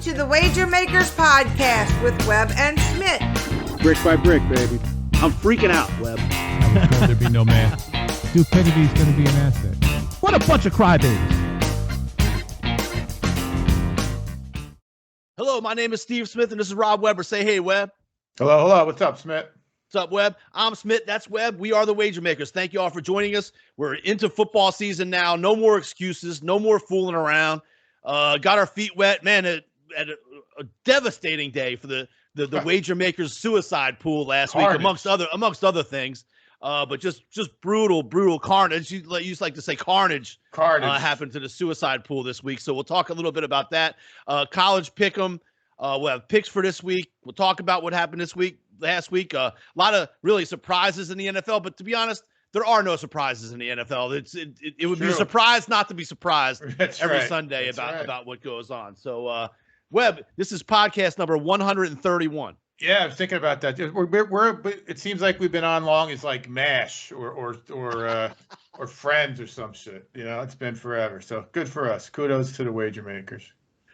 to the Wager Makers Podcast with Web and Smitt. Brick by brick, baby. I'm freaking out, Web. I was told there'd be no man. Stupidity's going to be an asset. What a bunch of crybabies. Hello, my name is Steve Smith, and this is Rob Weber. Say hey, Web. Hello. What's up, Smitt? What's up, Web? I'm Smith. That's Web. We are the Wager Makers. Thank you all for joining us. We're into football season now. No more excuses. No more fooling around. Got our feet wet. Man, a devastating day for the Wager Makers suicide pool last week, amongst other things. But just brutal carnage. You used to like to say carnage. Happened to the suicide pool this week. So we'll talk a little bit about that. College pick'em. We'll have picks for this week. We'll talk about what happened last week. A lot of really surprises in the NFL, but to be honest, there are no surprises in the NFL. It would be a surprise not to be surprised every Sunday about what goes on. So, Webb, this is podcast number 131. Yeah, I was thinking about that. It seems like we've been on long as like MASH or Friends or some shit. You know, it's been forever. So good for us. Kudos to the Wager Makers.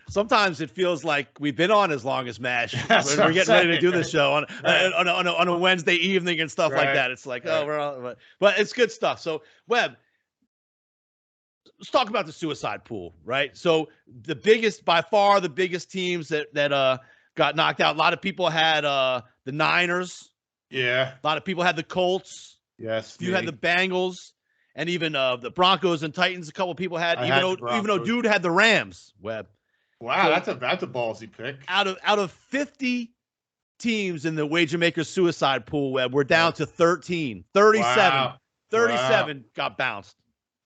Sometimes it feels like we've been on as long as MASH. We're getting ready to do this show on a Wednesday evening and stuff like that. It's like, we're on, but it's good stuff. So, Webb, let's talk about the suicide pool, right? So by far the biggest teams that got knocked out. A lot of people had the Niners. Yeah. A lot of people had the Colts. Yes. You had the Bengals, and even the Broncos and Titans. A couple people had, even though dude had the Rams. Webb. Wow, so that's a ballsy pick. Out of 50 teams in the Wager Makers suicide pool, Webb, we're down to 13. 37. Wow. 37 got bounced.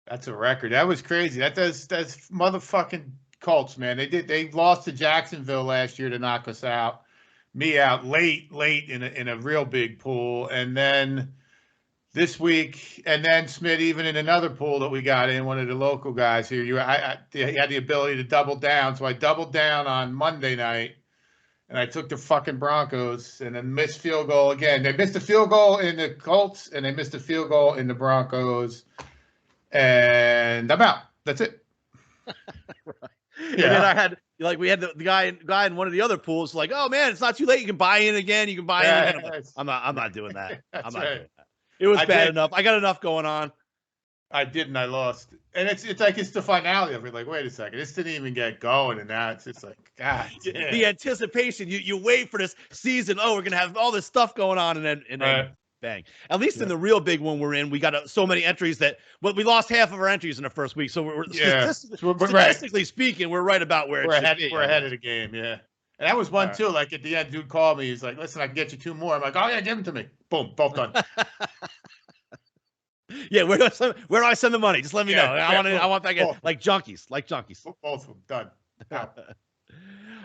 That's a record. That was crazy. That's motherfucking Colts, man. They lost to Jacksonville last year to knock us out. Me out late in a real big pool, and then this week, and then Smitt, even in another pool that we got in, one of the local guys here, I had the ability to double down. So I doubled down on Monday night, and I took the fucking Broncos, and then missed field goal again. They missed a field goal in the Colts, and they missed a field goal in the Broncos, and I'm out. That's it. Right. Yeah. And then I had, we had the guy in one of the other pools, like, oh man, it's not too late. You can buy in again. You can buy in again. Yes. I'm not doing that. I'm not doing that. It was bad did. enough. I got enough going on. I did, and I lost. And it's like it's the finale of it. Like, wait a second, this didn't even get going, and now it's just like, God damn. The anticipation. You wait for this season. Oh, we're gonna have all this stuff going on, and then bang. At least in the real big one we're in, we got so many entries we lost half of our entries in the first week. So we're statistically speaking, we're right about where we're ahead of the game. Yeah. And that was one too. Like at the end, dude called me. He's like, "Listen, I can get you two more." I'm like, "Oh yeah, give them to me." Boom, both done. Yeah, where do I send the money? Just let me know. I want that guy like junkies. Both of them done.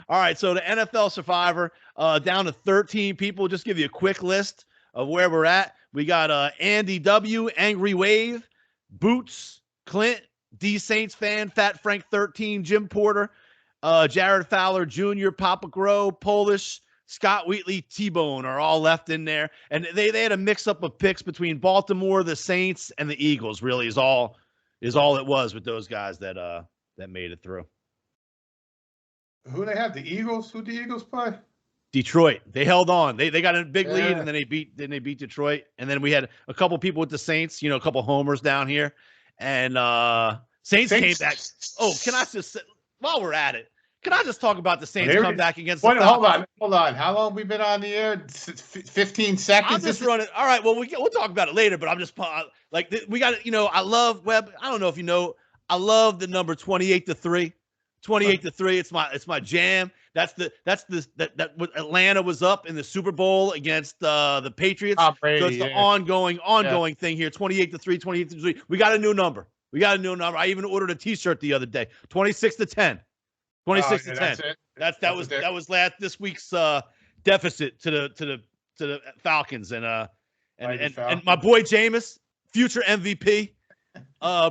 All right, so the NFL Survivor down to 13 people. Just give you a quick list of where we're at. We got Andy W, Angry Wave, Boots, Clint, D Saints fan, Fat Frank 13, Jim Porter, Jared Fowler Jr., Papa Grow, Polish, Scott Wheatley, T-Bone are all left in there. And they had a mix-up of picks between Baltimore, the Saints, and the Eagles, really, is all it was with those guys that made it through. Who they have? The Eagles? Who the Eagles play? Detroit. They held on. They got a big lead, and then they beat Detroit. And then we had a couple people with the Saints, a couple homers down here. And Saints came back. Oh, can I just say, while we're at it, can I just talk about the Saints come back against the Falcons? Hold on. How long have we been on the air? 15 seconds? I'm just running. All right, well, we'll talk about it later, but I'm just like, we got it. I love Webb. I don't know if you know, I love the number 28-3. 28-3. It's my jam. That's what Atlanta was up in the Super Bowl against the Patriots. Brady, so it's the ongoing thing here. 28-3, 28-3. We got a new number. I even ordered a T-shirt the other day. 26-10. 26-10. That was this week's deficit to the Falcons and my boy Jameis, future MVP,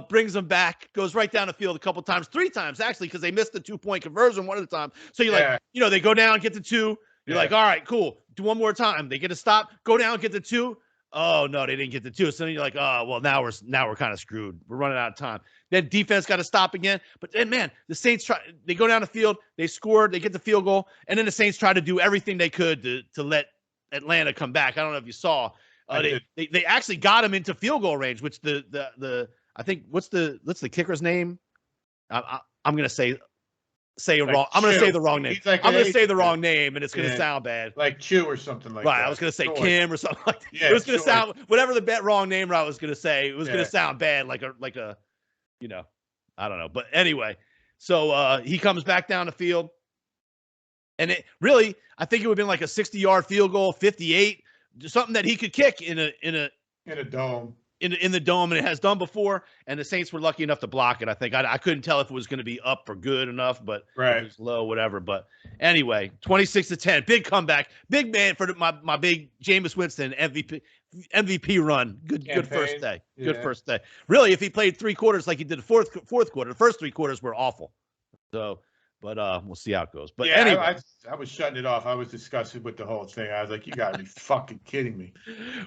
brings them back, goes right down the field a couple times, 3 times actually, because they missed the 2-point conversion one at a time. So you're like, they go down, get the 2. You're like, all right, cool. Do one more time. They get a stop, go down, get the 2. Oh no, they didn't get the two. So then you're like, oh well, now we're kind of screwed. We're running out of time. Then defense got to stop again. But then man, the Saints they go down the field, they score, they get the field goal, and then the Saints try to do everything they could to let Atlanta come back. I don't know if you saw. They actually got him into field goal range, which the I think what's the kicker's name? I'm gonna say wrong. I'm going to say the wrong name. I'm going to say the wrong name, and it's going to sound bad. Like Chew or something like that. Right. I was going to say Kim or something like that. Yeah, it was going to sound whatever the wrong name I was going to say. It was going to sound bad, like a, I don't know. But anyway, so he comes back down the field, and it really, I think it would have been like a 60-yard field goal, 58, something that he could kick in a dome. In the dome, and it has done before, and the Saints were lucky enough to block it. I think I couldn't tell if it was going to be up or good enough, but it was low, whatever. But anyway, 26-10, big comeback, big man for my big Jameis Winston MVP run. Good first day. Yeah. Good first day. Really, if he played 3 quarters like he did the fourth quarter, the first 3 quarters were awful. So. But we'll see how it goes. But anyway, I was shutting it off. I was disgusted with the whole thing. I was like, "You got to be fucking kidding me."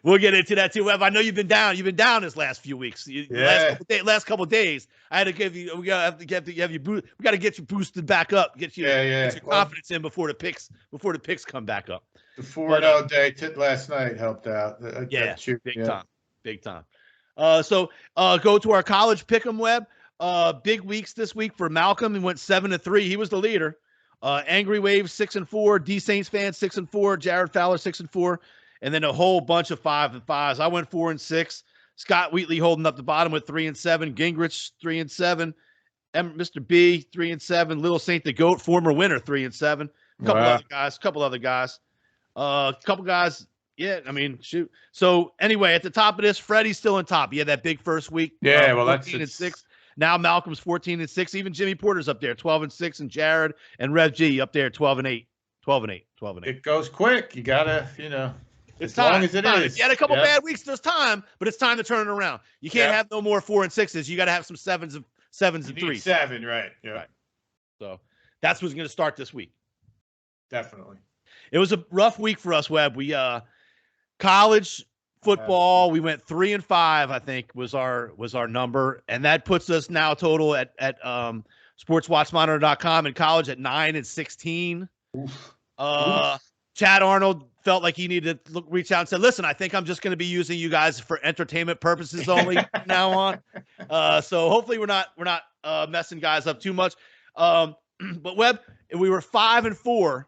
We'll get into that too, Webb. I know you've been down. You've been down this last few weeks. Last couple of days. I had to give you. We got to get you boosted back up. Get your confidence in before the picks come back up. The 4-0 day last night helped out. Big time. So go to our college pick'em, Webb. Big weeks this week for Malcolm. He went 7-3. He was the leader. Angry Wave 6-4. D Saints fans 6-4. Jared Fowler 6-4, and then a whole bunch of 5-5s. I went 4-6. Scott Wheatley holding up the bottom with 3-7. Gingrich 3-7. Mr. B 3-7. Little Saint the Goat, former winner, 3-7. Couple other guys. Couple guys. Yeah, I mean, shoot. So anyway, at the top of this, Freddie's still on top. He had that big first week. Yeah, well, that's 14-6. Now Malcolm's 14-6. Even Jimmy Porter's up there, 12-6, and Jared and Rev G up there, 12-8. It goes quick. You gotta, it's as time. long as it is. You had a couple bad weeks. There's time, but it's time to turn it around. You can't have no more 4-6s. You got to have some sevens and 3s. 7, right? Yeah. Right. So that's what's going to start this week. Definitely. It was a rough week for us, Webb. We college football, we went 3-5, I think was our number, and that puts us now total at sportswatchmonitor.com in college at 9-16. Chad Arnold felt like he needed to reach out and said, "Listen, I think I'm just going to be using you guys for entertainment purposes only from now on." So hopefully we're not messing guys up too much. But Webb, we were 5-4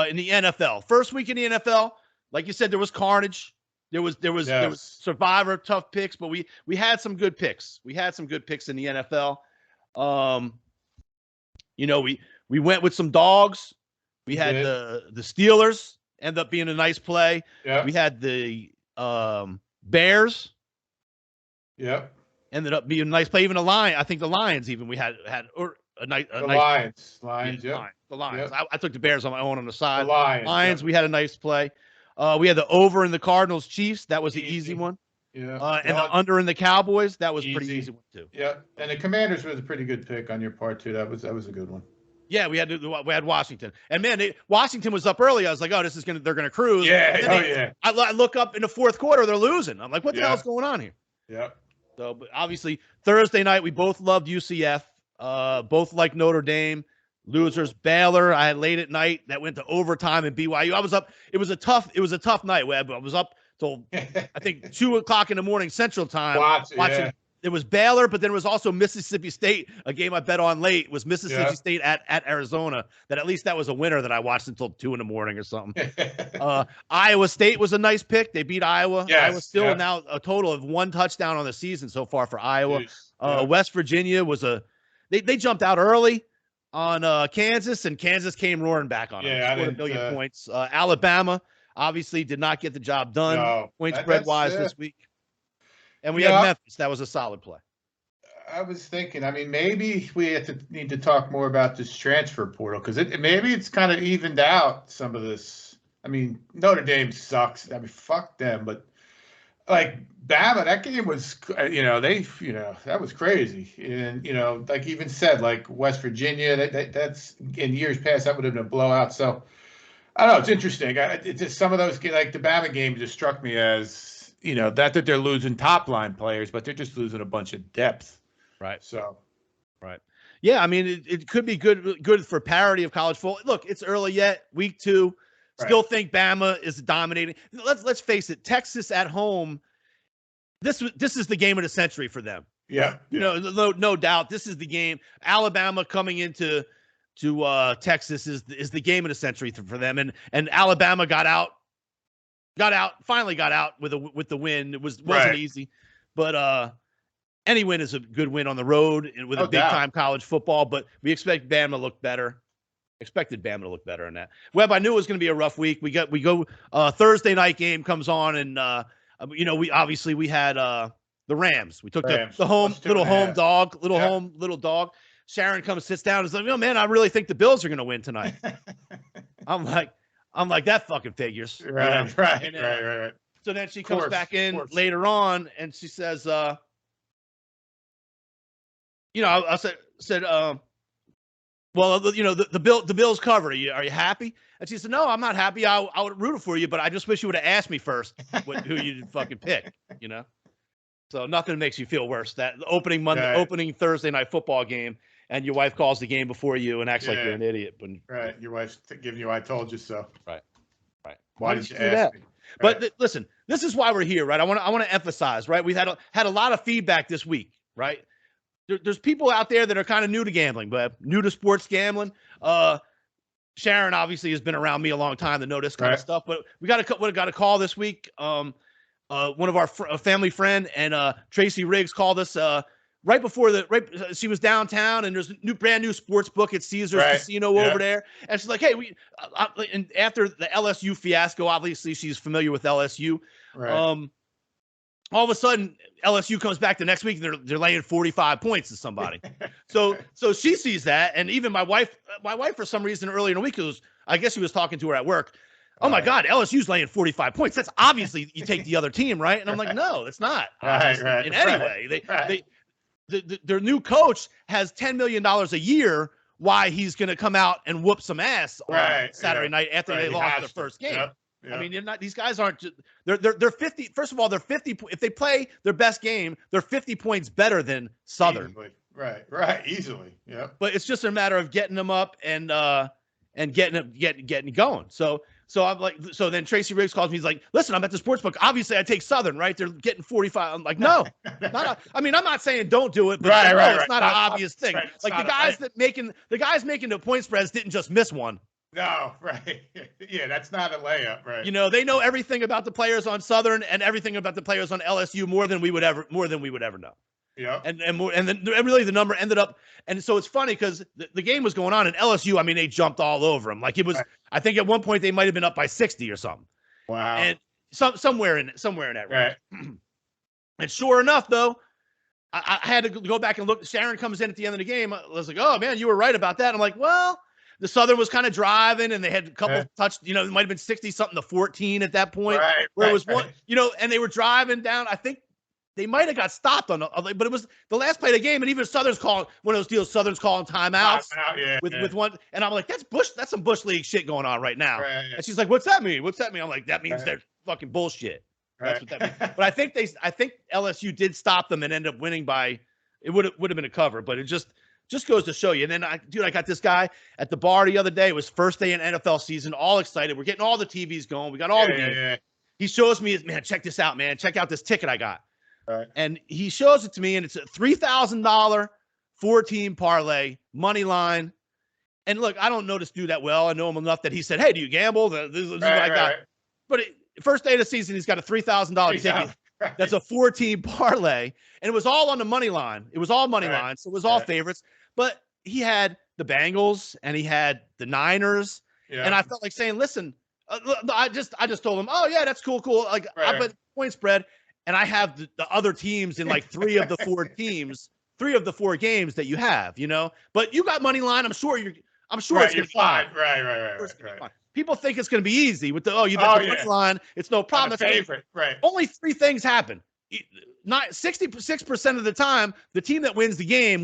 in the NFL. First week in the NFL, like you said, there was carnage. There was survivor tough picks, but we had some good picks. We had some good picks in the NFL. We went with some dogs. We had the Steelers end up being a nice play. Yeah. We had the Bears. Yep. Ended up being a nice play. Even the Lions. I think the Lions even we had a nice Lions. The Lions. Yep. I took the Bears on my own on the side. The Lions. We had a nice play. We had the over in the Cardinals Chiefs. That was the easy one. Yeah. And the under in the Cowboys. That was pretty easy one too. Yeah. And the Commanders was a pretty good pick on your part too. That was a good one. Yeah, we had Washington, and man, Washington was up early. I was like, oh, they're gonna cruise. Yeah. I look up in the fourth quarter, they're losing. I'm like, what the hell's going on here? Yeah. So, but obviously Thursday night, we both loved UCF. Both like Notre Dame. Losers, Baylor. I had late at night that went to overtime in BYU. I was up. It was a tough night, Webb. I was up till I think 2:00 in the morning Central Time watching. Yeah. It was Baylor, but then it was also Mississippi State. A game I bet on late was Mississippi State at Arizona. At least that was a winner that I watched until 2 a.m. or something. Iowa State was a nice pick. They beat Iowa. Yes, Iowa still now a total of 1 touchdown on the season so far for Iowa. West Virginia was they jumped out early on Kansas, and Kansas came roaring back on them. Scored 1 million points. Alabama obviously did not get the job done point spread wise this week. And we had Memphis. That was a solid play. I was thinking, I mean, maybe we need to talk more about this transfer portal because maybe it's kind of evened out some of this. I mean, Notre Dame sucks. I mean, fuck them. But like Bama, that game was, that was crazy. And, like even said, like West Virginia, that's in years past, that would have been a blowout. So I don't know. It's interesting. It's just some of those, like the Bama game just struck me as, not that they're losing top line players, but they're just losing a bunch of depth. Right. So. Right. Yeah, I mean, it could be good for parity of college football. Look, it's early yet, week 2. Still think Bama is dominating. Let's face it, Texas at home. This is the game of the century for them. Yeah. No doubt. This is the game. Alabama coming into Texas is the game of the century for them. And Alabama finally got out with the win. It wasn't easy, but any win is a good win on the road and with a big time college football. But we expect Bama to look better. Expected Bama to look better in that. Webb, I knew it was going to be a rough week. We go Thursday night game comes on, and we had the Rams. We took the little dog. Sharon comes, sits down, and is like, "Oh man, I really think the Bills are going to win tonight." I'm like that fucking figures. Right. So then she comes back in later on, and she says, I said, well, the Bills cover. Are you happy? And she said, "No, I'm not happy. I would root for you, but I just wish you would have asked me first who you fucking pick." So nothing makes you feel worse. That opening Thursday night football game, and your wife calls the game before you and acts like you're an idiot. But your wife's giving you "I told you so." Right. Why did you ask me? But listen, this is why we're here, right? I want to emphasize, right? We've had a lot of feedback this week, right? There's people out there that are kind of new to gambling, but new to sports gambling. Sharon obviously has been around me a long time to know this kind of stuff, but we got a call this week. One of our family friend and Tracy Riggs called us right before she was downtown, and there's a brand new sports book at Caesars Casino over there, and she's like, "Hey, and after the LSU fiasco, obviously she's familiar with LSU. All of a sudden, LSU comes back the next week and they're laying 45 points to somebody. So she sees that, and even my wife for some reason earlier in the week, I guess she was talking to her at work. "Oh my God, LSU's laying 45 points. That's obviously you take the other team, right?" And I'm like, "No, it's not. In any way, their new coach has $10 million a year. Why he's going to come out and whoop some ass on Saturday night after they lost their first game." Yep. I mean, these guys aren't. They're 50. First of all, they're 50. If they play their best game, they're 50 points better than Southern. Easily. Easily. Yeah. But it's just a matter of getting them up and getting going. So I'm like, so then Tracy Riggs calls me. He's like, "Listen, I'm at the sports book. Obviously, I take Southern, right? They're getting 45." I'm like, "No, I'm not saying don't do it, but it's not an obvious thing. Like the guys making the point spreads didn't just miss one." No, right. Yeah, that's not a layup, right? They know everything about the players on Southern and everything about the players on LSU more than we would ever know. Yeah. And then really the number ended up, and so it's funny because the game was going on, and LSU, I mean, they jumped all over them. Like it was, I think at one point they might have been up by 60 or something. Wow. And somewhere in that range. Right. And sure enough, though, I had to go back and look. Sharon comes in at the end of the game. I was like, "Oh man, you were right about that." I'm like, "Well, the Southern was kind of driving, and they had a couple it might have been 60-something to 14 at that point, where it was one, and they were driving down. I think they might have got stopped but it was the last play of the game, and even Southern's calling one of those deals. Southern's calling timeouts with one, and I'm like, that's some Bush League shit going on right now. And she's like, "What's that mean? What's that mean?" I'm like, "That means they're fucking bullshit." That's what that means. But I think LSU did stop them and end up winning by. It would have been a cover, but it just goes to show you. And then I got this guy at the bar the other day. It was first day in NFL season, all excited. We're getting all the TVs going. We got all the games. Yeah. He shows me, "Man, check this out, man. Check out this ticket I got." And he shows it to me, and it's a $3,000 4-team parlay, money line. And look, I don't know this dude that well. I know him enough that he said, "Hey, do you gamble?" This is what I got. But first day of the season, he's got a $3,000 ticket. That's a 4-team parlay, and it was all on the money line. It was all money line, so it was all favorites. But he had the Bengals and he had the Niners, and I felt like saying, "Listen, I just told him, oh yeah, that's cool. Like I bet point spread, and I have the other teams in like 3 of the 4 teams, 3 of the 4 games that you have, But you got money line. I'm sure it's going to be fine. Right. People think it's going to be easy with you bet the money line. It's no problem. That's favorite, right? Only 3 things happen. Not 66% of the time, the team that wins the game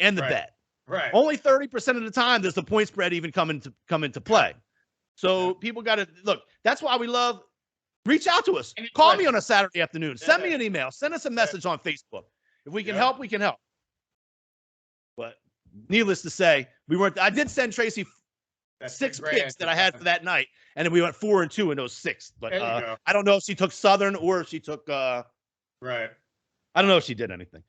and the bet. Right. Only 30% of the time does the point spread even come into play. So people got to look. That's why we love Reach out to us. Call me on a Saturday afternoon. Send me an email. Send us a message on Facebook. If we can help, we can help. But needless to say, we weren't. I did send Tracy 6 picks that I had for that night, and then we went 4 and 2 in those 6. But I don't know if she took Southern or if she took. Right. I don't know if she did anything.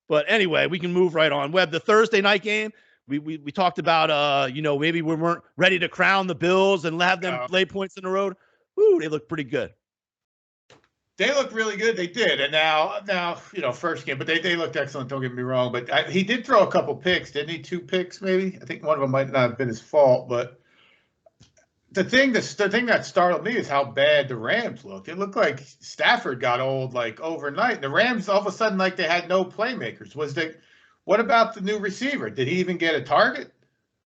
But anyway, we can move right on. Webb, the Thursday night game. We talked about maybe we weren't ready to crown the Bills and have them lay points in the road. Woo, they look pretty good. They looked really good. They did. And now first game, but they looked excellent. Don't get me wrong. But he did throw a couple picks, didn't he? 2 picks, maybe. I think one of them might not have been his fault. But the thing that startled me is how bad the Rams looked. It looked like Stafford got old like overnight. The Rams all of a sudden like they had no playmakers. What about the new receiver? Did he even get a target?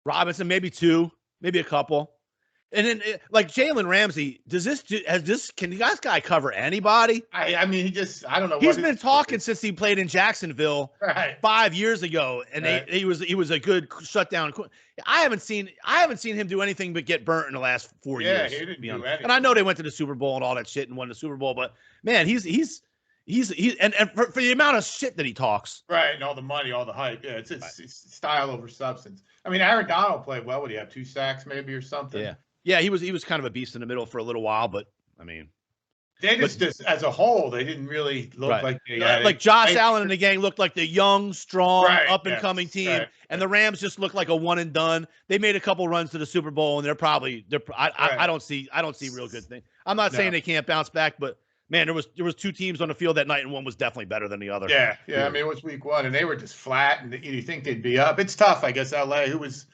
Robinson, maybe 2, maybe a couple. And then, like Jalen Ramsey, can you guy cover anybody? I mean, I don't know. He's been talking since he played in Jacksonville 5 years ago, and he was a good shutdown. I haven't seen him do anything but get burnt in the last 4 years. Yeah, he didn't do anything. And I know they went to the Super Bowl and all that shit and won the Super Bowl, but man, he's for the amount of shit that he talks. Right, and all the money, all the hype. Yeah, it's style over substance. I mean, Aaron Donald played well. Would he have 2 sacks maybe or something? Yeah, he was kind of a beast in the middle for a little while, but I mean, they just as a whole, they didn't really look like they had like Josh Allen and the gang looked like the young, strong, up and coming team, and the Rams just looked like a one and done. They made a couple runs to the Super Bowl, and I don't see real good things. I'm not saying they can't bounce back, but man, there was 2 teams on the field that night, and one was definitely better than the other. Yeah. I mean, it was week 1, and they were just flat, and you think they'd be up. It's tough, I guess. LA, who was.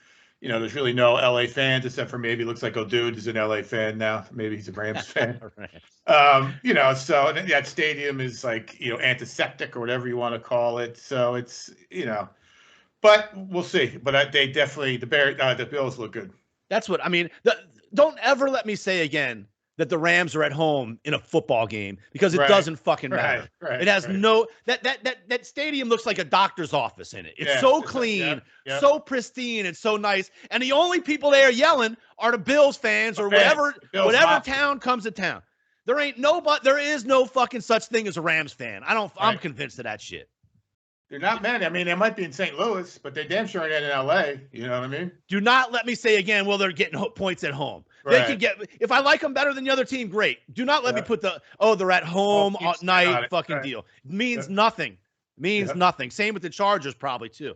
There's really no LA fans except for maybe looks like O'Dude is an LA fan now. Maybe he's a Rams fan. So that stadium is like, antiseptic or whatever you want to call it. So it's, but we'll see. But they definitely, the Bills look good. That's what I mean. Don't ever let me say again that the Rams are at home in a football game because it doesn't fucking matter. It has no that stadium looks like a doctor's office in it. It's so clean, so pristine, and so nice. And the only people there yelling are the Bills fans or whatever town comes to town. There is no fucking such thing as a Rams fan. I'm convinced of that shit. They're not many. I mean, they might be in St. Louis, but they damn sure ain't in L.A. You know what I mean? Do not let me say again, well, they're getting points at home. They can get – if I like them better than the other team, great. Do not let me put they're at home at night fucking deal. It means nothing. Nothing. Same with the Chargers probably too.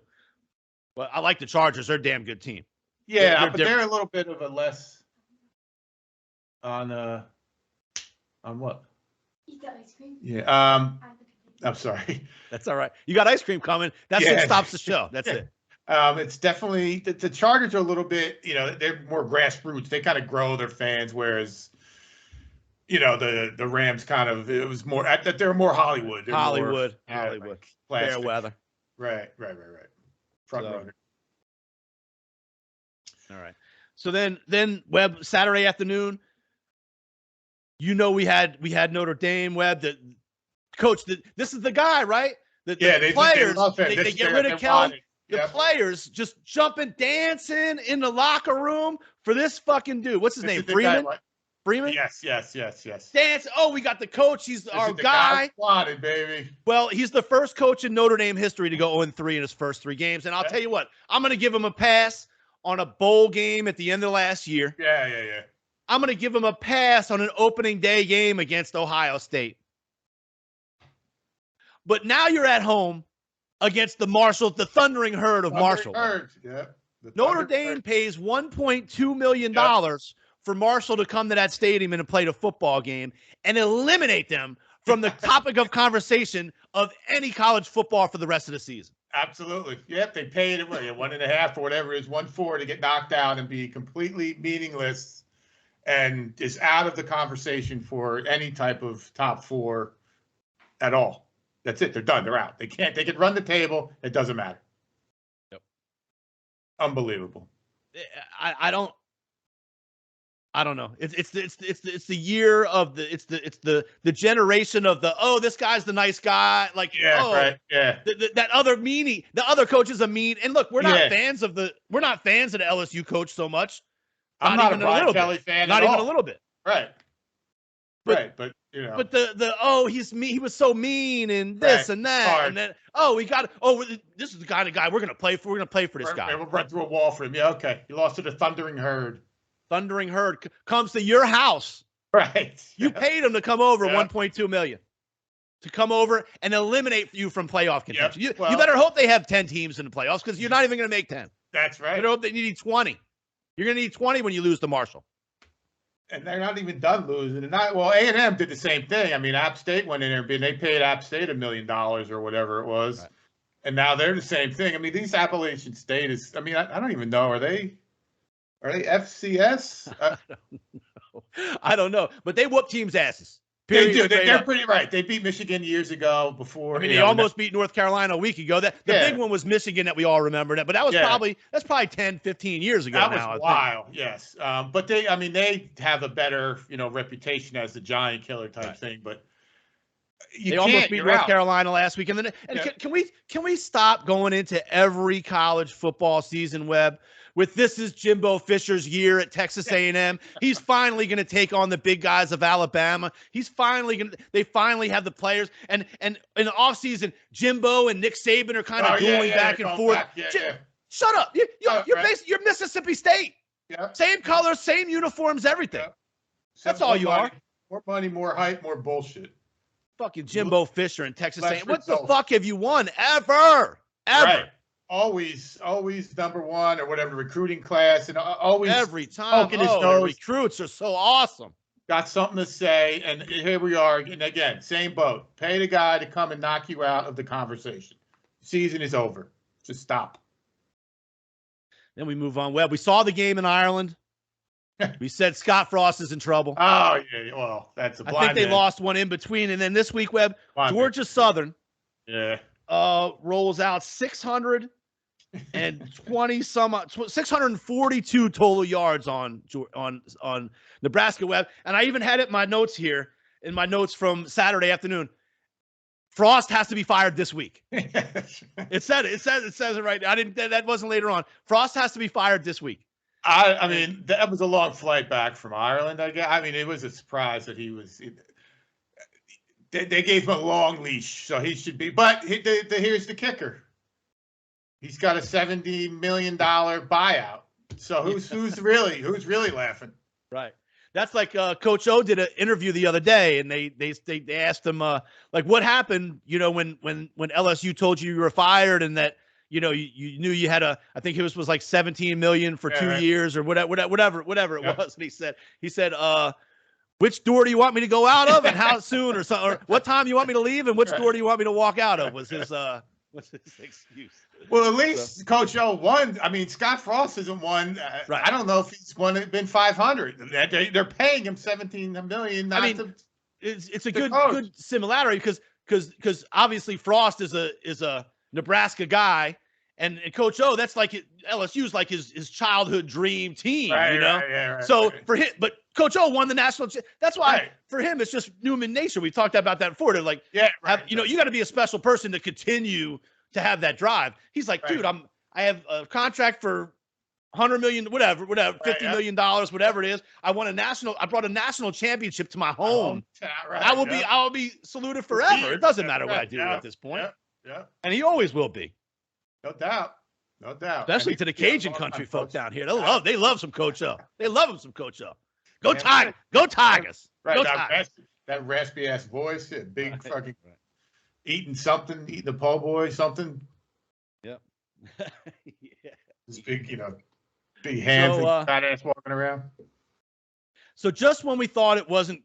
But I like the Chargers. They're a damn good team. Yeah, but they're a little bit of a less on what? You got ice cream? Yeah. I'm sorry. That's all right. You got ice cream coming. That's what stops the show. That's it. It's definitely the Chargers are a little bit, they're more grassroots. They kind of grow their fans, whereas, the Rams it was more they're more Hollywood. They're Hollywood. Fair weather. Right. Front runner. All right. So then Webb, Saturday afternoon, we had Notre Dame. Webb, the coach. This is the guy, right? The players. They get rid of Kelly. The players just jumping, dancing in the locker room for this fucking dude. What's his name? Freeman? Freeman? Yes. Dance. Oh, we got the coach. He's our guy. Plotted, baby. Well, he's the first coach in Notre Dame history to go 0-3 in his first 3 games. And I'll tell you what, I'm going to give him a pass on a bowl game at the end of last year. Yeah. I'm going to give him a pass on an opening day game against Ohio State. But now you're at home against the thundering herd of Marshall. Notre Dame pays $1.2 million for Marshall to come to that stadium and to play the football game and eliminate them from the topic of conversation of any college football for the rest of the season. Absolutely. Yep. They paid it 1.5 or whatever it is, 1.4 to get knocked out and be completely meaningless and is out of the conversation for any type of top 4 at all. That's it. They're done. They're out. They can run the table. It doesn't matter. Yep. Unbelievable. I don't know. It's the year of the generation of this guy's the nice guy. Like, that other meanie, the other coach is a mean. And look, we're not fans of the LSU coach so much. I'm not a Brian Kelly fan. Not even a little bit. Right. Right, but you know, but he's me. He was so mean and this and that, and then this is the kind of guy we're gonna play for. We're gonna play for this guy. We'll run through a wall for him. Yeah, okay. You lost to the Thundering Herd. Thundering Herd comes to your house. Right. You paid him to come over, $1.2 million, to come over and eliminate you from playoff contention. You better hope they have 10 teams in the playoffs because you're not even going to make 10. That's right. You better hope they need 20. You're going to need 20 when you lose to Marshall. And they're not even done losing. A&M did the same thing. I mean, App State went in there and they paid App State $1 million or whatever it was. Right. And now they're the same thing. I mean, these Appalachian State is, I mean, I don't even know. Are they FCS? I don't know. But they whoop teams' asses. Period. They do. They're pretty right. They beat Michigan years ago before. I mean, they almost beat North Carolina a week ago. The big one was Michigan that we all remember. But that was probably 10, 15 years ago. That was wild, yes. But they have a better, reputation as the giant killer type thing. But they almost beat North Carolina last week. And can we stop going into every college football season, Webb, with this is Jimbo Fisher's year at Texas A&M. He's finally going to take on the big guys of Alabama. They finally have the players. And in the offseason, Jimbo and Nick Saban are kind of dueling back and forth. Shut up. You're Mississippi State. Yeah. Same colors, same uniforms, everything. Yeah. That's all you are. More money, more hype, more bullshit. Fucking Jimbo Fisher and Texas A&M. What the fuck have you won ever? Right. Always number one or whatever recruiting class, and always every time. The recruits are so awesome. Got something to say, and here we are. And again, same boat. Pay the guy to come and knock you out of the conversation. Season is over. Just stop. Then we move on. Well, we saw the game in Ireland. We said Scott Frost is in trouble. Oh yeah, well that's a blind. I think they lost one in between, and then this week, Webb, Georgia Southern. Yeah. Rolls out 642 total yards on Nebraska Webb, and I even had it in my notes here in my notes from Saturday afternoon. Frost has to be fired this week. It says it right. That wasn't later on. Frost has to be fired this week. I mean, that was a long flight back from Ireland. I guess. I mean, it was a surprise that he was. They gave him a long leash, so he should be. But here's the kicker: he's got a $70 million buyout. So who's really laughing? Right. That's like Coach O did an interview the other day, and they asked him like what happened, when LSU told you were fired, and that you knew you had I think it was like $17 million for 2 years or whatever it was. And he said, which door do you want me to go out of and how soon or something, or what time you want me to leave and which door do you want me to walk out of was his what's his excuse. Well, at least Coach O won. I mean, Scott Frost hasn't won. Right. I don't know if he's been 500. They're paying him $17 million. It's a good similarity because obviously Frost is a Nebraska guy. And Coach O, that's like LSU's like his childhood dream team, Right, so for him, but Coach O won the national. That's why for him it's just human nature. We've talked about that before. They're like, you got to be a special person to continue to have that drive. He's like, dude, I have a contract for $100 million, whatever, $50 million, whatever it is. I brought a national championship to my home. I will be saluted forever. It doesn't matter what I do at this point. Yeah. And he always will be. No doubt. Especially to the Cajun country folk down here. They love some Coach O. They love him some Coach O. Go Tigers. Go Tigers. Right. Go Tigers. That raspy ass voice, big fucking eating a po' boy, something. Yep. This big, big hands and fat ass walking around. So just when we thought it wasn't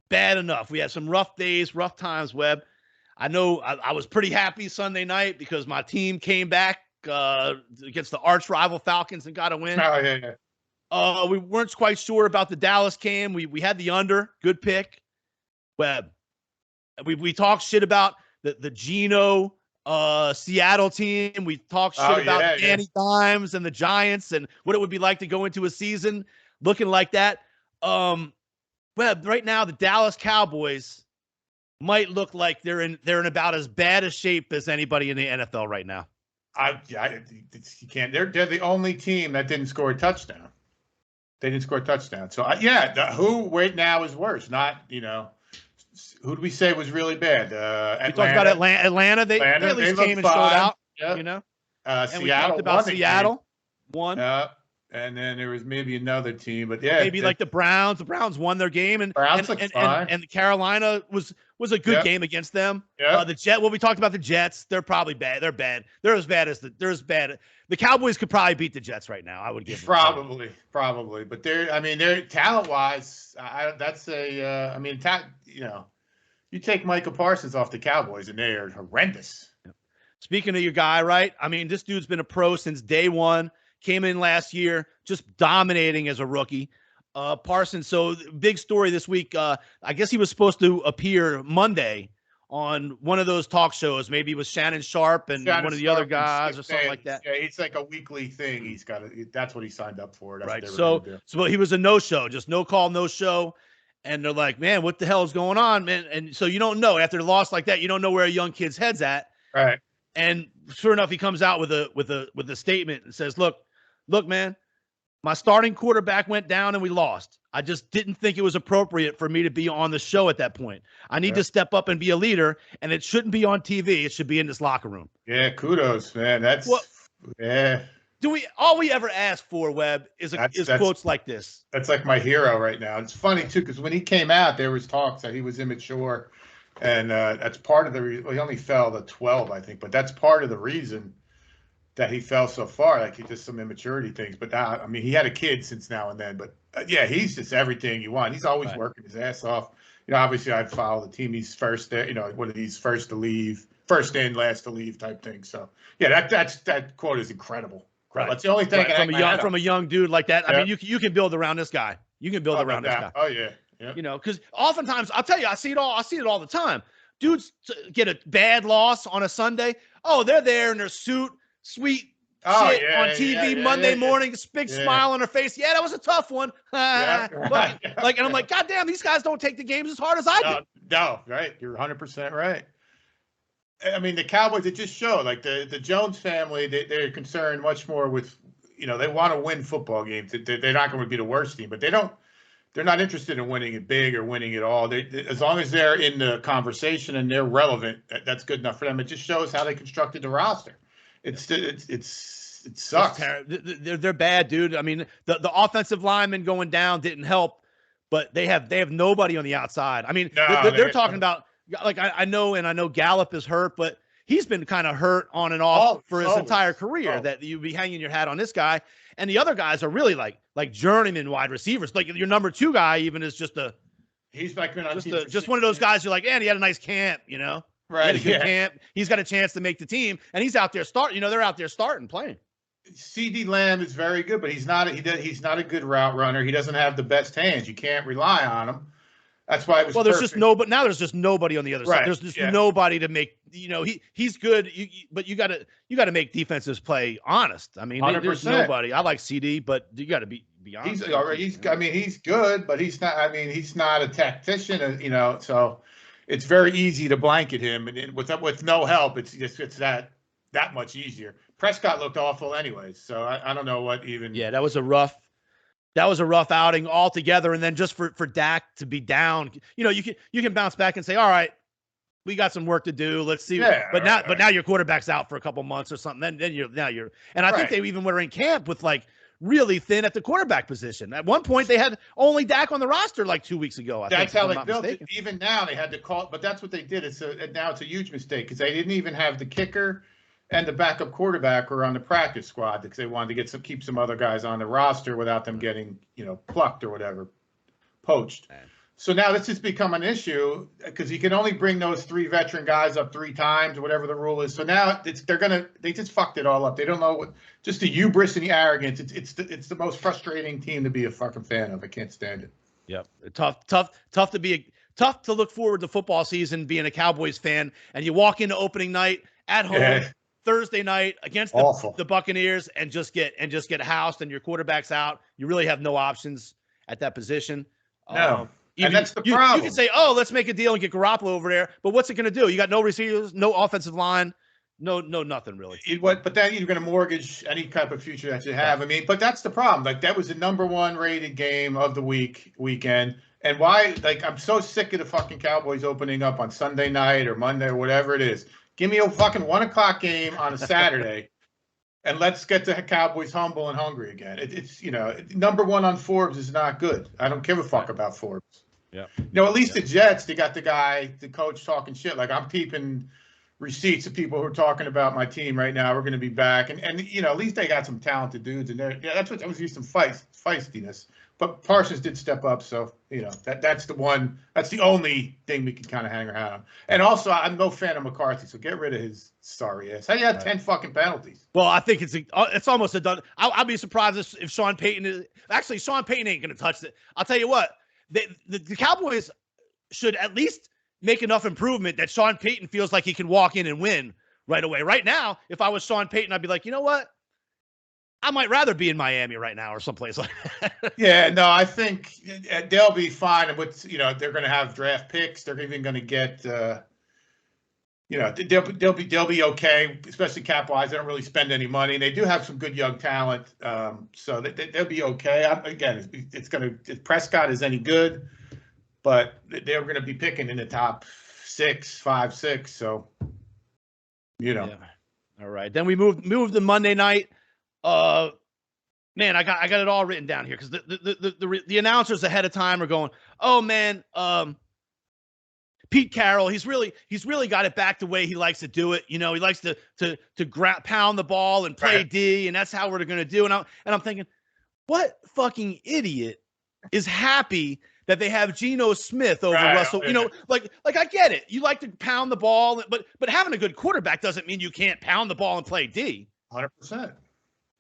bad enough, we had some rough days, rough times, Webb. I know I was pretty happy Sunday night because my team came back against the arch rival Falcons and got a win. Oh, yeah. We weren't quite sure about the Dallas game. We had the under. Good pick. Webb. We talked shit about the Geno Seattle team. We talked shit about Danny Dimes and the Giants and what it would be like to go into a season looking like that. Webb, right now the Dallas Cowboys might look like they're in about as bad a shape as anybody in the NFL right now. You can't. They're the only team that didn't score a touchdown. They didn't score a touchdown. So who right now is worse? Not who do we say was really bad? We talked about Atlanta. They at least came and showed out. Yep. And Seattle we talked about Seattle. Won. And then there was maybe another team, but maybe like the Browns. The Browns won their game, and Carolina was a good game against them. Well, we talked about the Jets. They're probably bad. They're bad. They're as bad. The Cowboys could probably beat the Jets right now. I would give them probably, but they're talent wise. You take Micah Parsons off the Cowboys, and they are horrendous. Speaking of your guy, right? I mean, this dude's been a pro since day one. Came in last year, just dominating as a rookie. Parsons, so big story this week. I guess he was supposed to appear Monday on one of those talk shows. Maybe it was Shannon Sharp and one of the other guys or something like that. Yeah, it's like a weekly thing. That's what he signed up for. That's right. So he was a no-show, just no call, no show. And they're like, man, what the hell is going on, man? And so you don't know after a loss like that, you don't know where a young kid's head's at. Right. And sure enough, he comes out with a statement and says, Look, man, my starting quarterback went down and we lost. I just didn't think it was appropriate for me to be on the show at that point. I need to step up and be a leader, and it shouldn't be on TV. It should be in this locker room. Yeah, kudos, man. All we ever ask for, Webb, is quotes like this. That's like my hero right now. It's funny, too, because when he came out, there was talks that he was immature, and that's part of the reason. Well, he only fell to 12, I think, but that's part of the reason that he fell so far. Like, he just some immaturity things. But now, I mean, he had a kid since now and then. But he's just everything you want. He's always working his ass off. Obviously, I follow the team. He's first there. One of these first to leave, first in, last to leave type thing. So that quote is incredible. Right. That's the only thing from a young dude like that. I mean, you can build around this guy. You can build around this guy. Oh yeah. Because oftentimes I'll tell you, I see it all the time. Dudes get a bad loss on a Sunday. Oh, they're there in their suit. Sweet shit on TV Monday morning, big smile on her face. Yeah, that was a tough one. And I'm like, God damn, these guys don't take the games as hard as I do. No, right. You're 100% right. I mean, the Cowboys, it just showed, like the Jones family, they're concerned much more with, they want to win football games. They're not going to be the worst team, but they're not interested in winning it big or winning it all. As long as they're in the conversation and they're relevant, that's good enough for them. It just shows how they constructed the roster. It sucks. They're bad, dude. I mean, the offensive lineman going down didn't help, but they have nobody on the outside. I mean, they're talking about, like, I know Gallup is hurt, but he's been kind of hurt on and off for his entire career. That you'd be hanging your hat on this guy, and the other guys are really like journeyman wide receivers. Like your number 2 guy even is just he's like just one of those guys. You're like, and he had a nice camp, Right. Camp. He's got a chance to make the team, and he's out there starting. They're out there starting, playing. CD Lamb is very good, but he's not a good route runner. He doesn't have the best hands. You can't rely on him. That's why it was. Well, there's just nobody on the other side. There's just nobody to make. He's good, but you got to make defenses play honest. I mean, 100%. There's nobody. I like CD, but you got to be honest. He's good, but he's not. I mean, he's not a tactician. So. It's very easy to blanket him, and with no help, it's that much easier. Prescott looked awful anyways, so I don't know what even. Yeah, that was a rough outing altogether, and then just for Dak to be down, you can bounce back and say, all right, we got some work to do. Let's see. Yeah, but now your quarterback's out for a couple months or something. Then you're, and I think they even were in camp with like really thin at the quarterback position. At one point, they had only Dak on the roster like 2 weeks ago. That's how they built it. Even now, they had to call, but that's what they did. Now it's a huge mistake because they didn't even have the kicker and the backup quarterback were on the practice squad because they wanted to keep some other guys on the roster without them getting plucked or whatever, poached. Man. So now this has become an issue because you can only bring those 3 veteran guys up 3 times or whatever the rule is. So now they just fucked it all up. They don't know just the hubris and the arrogance. It's the most frustrating team to be a fucking fan of. I can't stand it. Yep. Tough to look forward to football season being a Cowboys fan, and you walk into opening night at home Thursday night against the Buccaneers and just get housed and your quarterback's out. You really have no options at that position. No. And that's the problem. You can say, let's make a deal and get Garoppolo over there. But what's it going to do? You got no receivers, no offensive line, No, nothing really. But then you're going to mortgage any type of future that you have. I mean, but that's the problem. Like, that was the #1 rated game of the weekend. And why? Like, I'm so sick of the fucking Cowboys opening up on Sunday night or Monday or whatever it is. Give me a fucking 1:00 game on a Saturday, and let's get the Cowboys humble and hungry again. It's #1 on Forbes is not good. I don't give a fuck about Forbes. Yeah. At least the Jets, they got the coach talking shit. Like, I'm keeping receipts of people who are talking about my team right now. We're going to be back, and at least they got some talented dudes in there. Yeah, that's what I was used some feistiness. But Parsons did step up, so that's the only thing we can kind of hang around on. And also, I'm no fan of McCarthy, so get rid of his sorry ass. How you had 10 fucking penalties? Well, I think it's almost a done. I'll be surprised if Sean Payton is actually Sean Payton ain't going to touch it. I'll tell you what, the Cowboys should at least make enough improvement that Sean Payton feels like he can walk in and win right away. Right now, if I was Sean Payton, I'd be like, you know what? I might rather be in Miami right now or someplace like that. Yeah, no, I think they'll be fine. And they're going to have draft picks. They're even going to get, they'll be okay, especially cap wise. They don't really spend any money. They do have some good young talent, so they'll be okay. Again, if Prescott is any good, but they're going to be picking in the top 5, 6. So, Yeah. All right, then we moved to Monday night. Man, I got it all written down here because the announcers ahead of time are going, oh man, Pete Carroll, he's really got it back the way he likes to do it. He likes to pound the ball and play D, and that's how we're going to do. And I'm thinking, what fucking idiot is happy that they have Geno Smith over Russell? Like I get it. You like to pound the ball, but having a good quarterback doesn't mean you can't pound the ball and play D. 100%.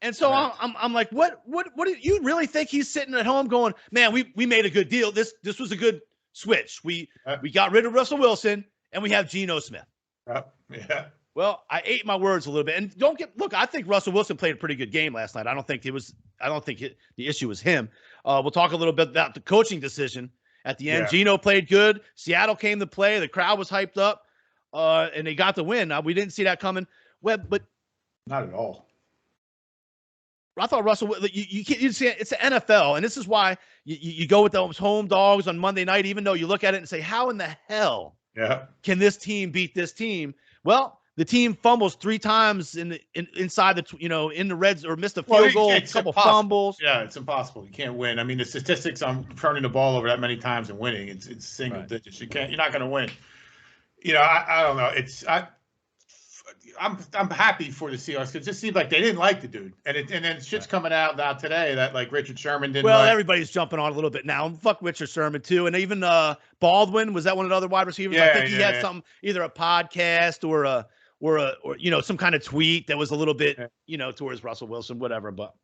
And so I'm like, what do you really think he's sitting at home going, man, we made a good deal. This was a good switch. We got rid of Russell Wilson and we have Geno Smith. Yeah. Well, I ate my words a little bit. And I think Russell Wilson played a pretty good game last night. I don't think the issue was him. We'll talk a little bit about the coaching decision at the end. Yeah. Geno played good. Seattle came to play. The crowd was hyped up, and they got the win. Now, we didn't see that coming. But not at all. I thought Russell, you see it's the NFL, and this is why you go with those home dogs on Monday night, even though you look at it and say, how in the hell can this team beat this team? Well, the team fumbles 3 times inside the in the reds or missed a field goal, a couple fumbles. Yeah, it's impossible. You can't win. I mean, the statistics on turning the ball over that many times and winning, it's single digits. You're not going to win. I don't know. I'm happy for the Seahawks because it just seemed like they didn't like the dude, and then shit's coming out now today that like Richard Sherman didn't. Well, everybody's jumping on a little bit now. Fuck Richard Sherman too, and even Baldwin, was that one of the other wide receivers? I think he had some either a podcast or some kind of tweet that was a little bit towards Russell Wilson, whatever. But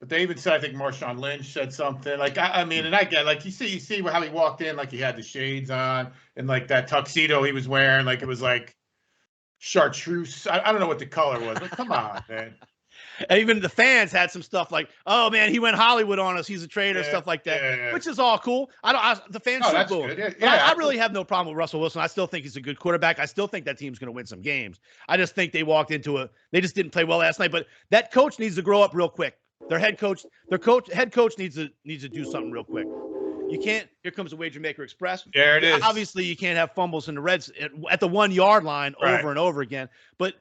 they even said, I think Marshawn Lynch said something like, I mean, and I get like you see how he walked in, like he had the shades on and like that tuxedo he was wearing, like it was like chartreuse. I don't know what the color was, but come on, man. And even the fans had some stuff like, "Oh man, he went Hollywood on us. He's a traitor," stuff like that, which is all cool. The fans should boo him. I really have no problem with Russell Wilson. I still think he's a good quarterback. I still think that team's going to win some games. I just think they walked into they just didn't play well last night. But that coach needs to grow up real quick. Their head coach needs to do something real quick. You can't. Here comes the Wager Maker Express. There it is. Obviously, you can't have fumbles in the Reds at the 1 yard line over and over again. But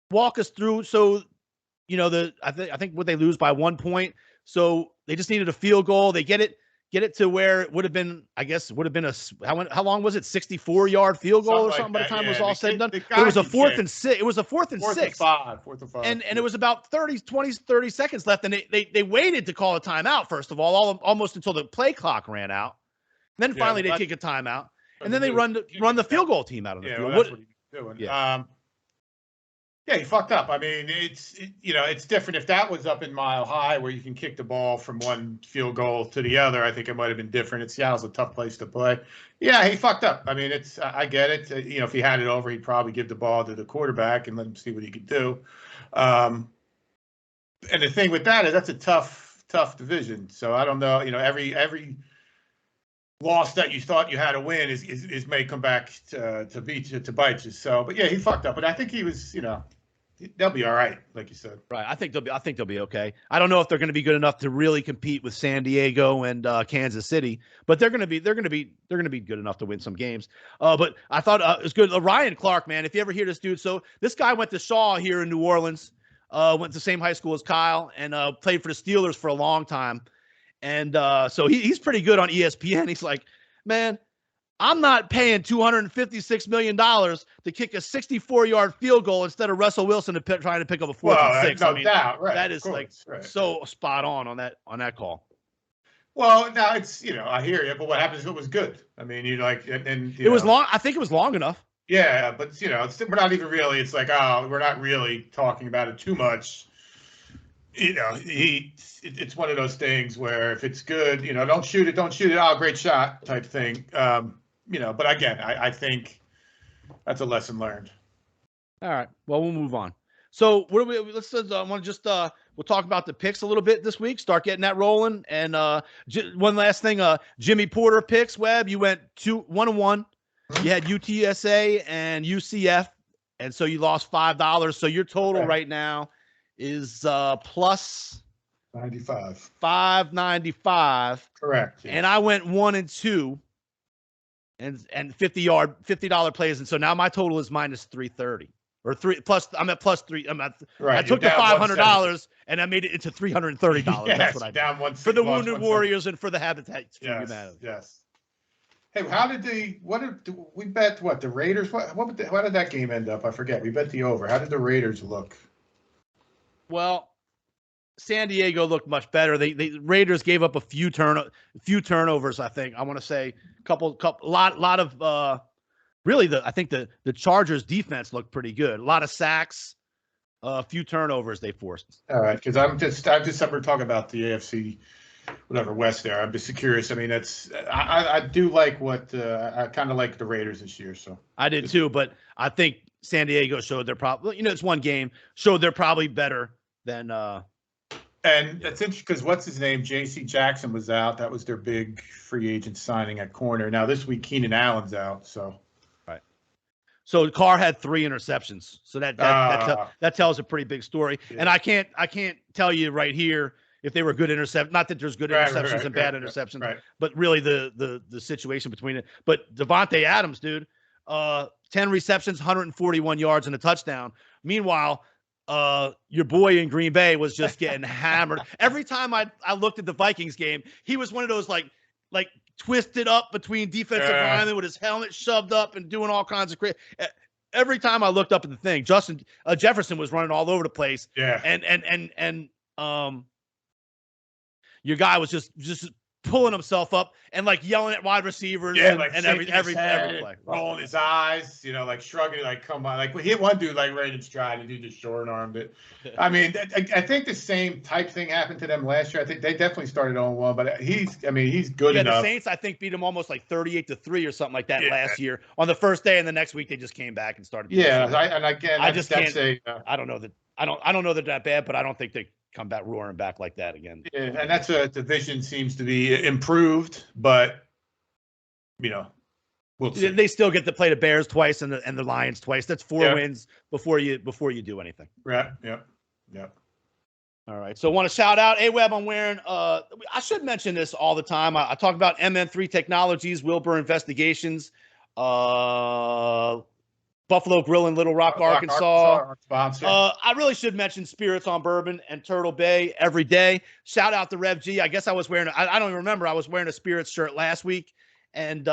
walk us through. So, I think what they lose by 1 point. So they just needed a field goal. They get it to where it would have been. I guess it would have been how long was it? 64-yard field goal or something by the time it was all said and done. It was a 4th and 6. It was a 4th and 6. 4th and 5. And it was about 30 seconds left, and they waited to call a timeout first of all, almost until the play clock ran out. And then finally they take a timeout, and then they run the field goal team out of the field. Well, that's what he was doing. Yeah, he fucked up. I mean, it's different. If that was up in Mile High where you can kick the ball from one field goal to the other, I think it might have been different. Seattle's a tough place to play. Yeah, he fucked up. I mean, I get it. If he had it over, he'd probably give the ball to the quarterback and let him see what he could do. And the thing with that is that's a tough division. So I don't know. Every loss that you thought you had to win is may come back to beat you, to bite you. So, but yeah, he fucked up. But I think he was, they'll be all right, like you said. Right. I think they'll be okay. I don't know if they're going to be good enough to really compete with San Diego and Kansas City, but they're going to be good enough to win some games. But I thought it was good. Ryan Clark, man, if you ever hear this dude, so this guy went to Shaw here in New Orleans, went to the same high school as Kyle, and played for the Steelers for a long time. And so he's pretty good on ESPN. He's like, man, I'm not paying $256 million to kick a 64-yard field goal instead of Russell Wilson trying to pick up a 4th and 6. No doubt, right? That is so spot on that call. Well, now it's I hear you, but what happens if it was good? I mean, it was long. I think it was long enough. Yeah, but we're not even really. It's like, we're not really talking about it too much. It's one of those things where if it's good, don't shoot it. Oh, great shot type thing. But again, I think that's a lesson learned. All right. Well, we'll move on. So what do we? We'll talk about the picks a little bit this week. Start getting that rolling. And one last thing, Jimmy Porter picks. Webb, you went 1-1. You had UTSA and UCF, and so you lost $5. So your total right now is plus 95. 595. Correct. Yeah. And I went 1-2. And $50 plays, and so now my total is minus 330 or 3 plus. I'm at plus 3. Right. I took the $500 and I made it into $330. Yes, That's what I did. Down one for the Wounded Warriors and for the Habitat for Humanity. Yes. Hey, how did we bet what the Raiders? How did that game end up? I forget. We bet the over. How did the Raiders look? Well, San Diego looked much better. The Raiders gave up a few turnovers. I think I want to say a lot of really I think the Chargers defense looked pretty good. A lot of sacks, a few turnovers they forced. All right, because I'm just we're talking about the AFC, whatever West there. I'm just curious. I mean, I do like I kind of like the Raiders this year. So I did too, but I think San Diego showed they're probably it's one game showed they're probably better than. And it's interesting because what's his name? J.C. Jackson was out. That was their big free agent signing at corner. Now this week Keenan Allen's out. So right. So Carr had 3 interceptions. So that tells a pretty big story. Yeah. And I can't tell you right here if they were good interceptions. Not that there's good interceptions and bad interceptions, but really the situation between it. But Devontae Adams, dude, 10 receptions, 141 yards and a touchdown. Meanwhile, your boy in Green Bay was just getting hammered. Every time I looked at the Vikings game, he was one of those like twisted up between defensive linemen with his helmet shoved up and doing all kinds of crazy. Every time I looked up at the thing, Justin Jefferson was running all over the place. Yeah. And your guy was just pulling himself up and yelling at wide receivers and every play. Rolling his eyes, like shrugging, come on. We hit one dude right in stride and he just short armed it. I mean, I think the same type thing happened to them last year. I think they definitely started 0-1, but he's good enough. The Saints, I think, beat him almost 38-3 or something like that last year on the first day, and the next week they just came back and started. I just can't say. I don't know that. I don't know that bad, but I don't think they come back roaring back like that again. Yeah, and that's a division seems to be improved, but we'll see. They still get to play the Bears twice and the Lions twice. That's 4 wins before you do anything. Right. Yep. All right. So I want to shout out Webb. I'm wearing I should mention this all the time. I talk about MN3 Technologies, Wilbur Investigations, Buffalo Grill in Little Rock, Arkansas. I really should mention Spirits on Bourbon and Turtle Bay every day. Shout out to Rev G. I guess I was wearing I don't even remember. I was wearing a Spirits shirt last week. And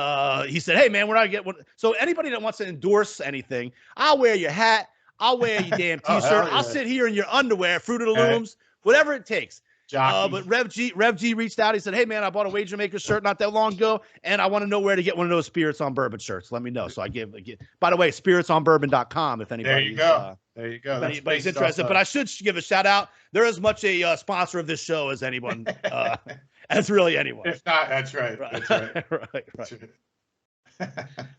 he said, hey, man, where do I get one? So anybody that wants to endorse anything, I'll wear your hat. I'll wear your damn T-shirt. I'll sit here in your underwear, Fruit of the Looms, whatever it takes. But Rev G reached out. He said, hey, man, I bought a Wager Maker shirt not that long ago, and I want to know where to get one of those Spirits on Bourbon shirts. Let me know. So I give by the way, spiritsonbourbon.com if anybody's there you go. Anybody's interested. But I should give a shout out. They're as much a sponsor of this show as anyone, as really anyone. If not, that's right. That's right. right.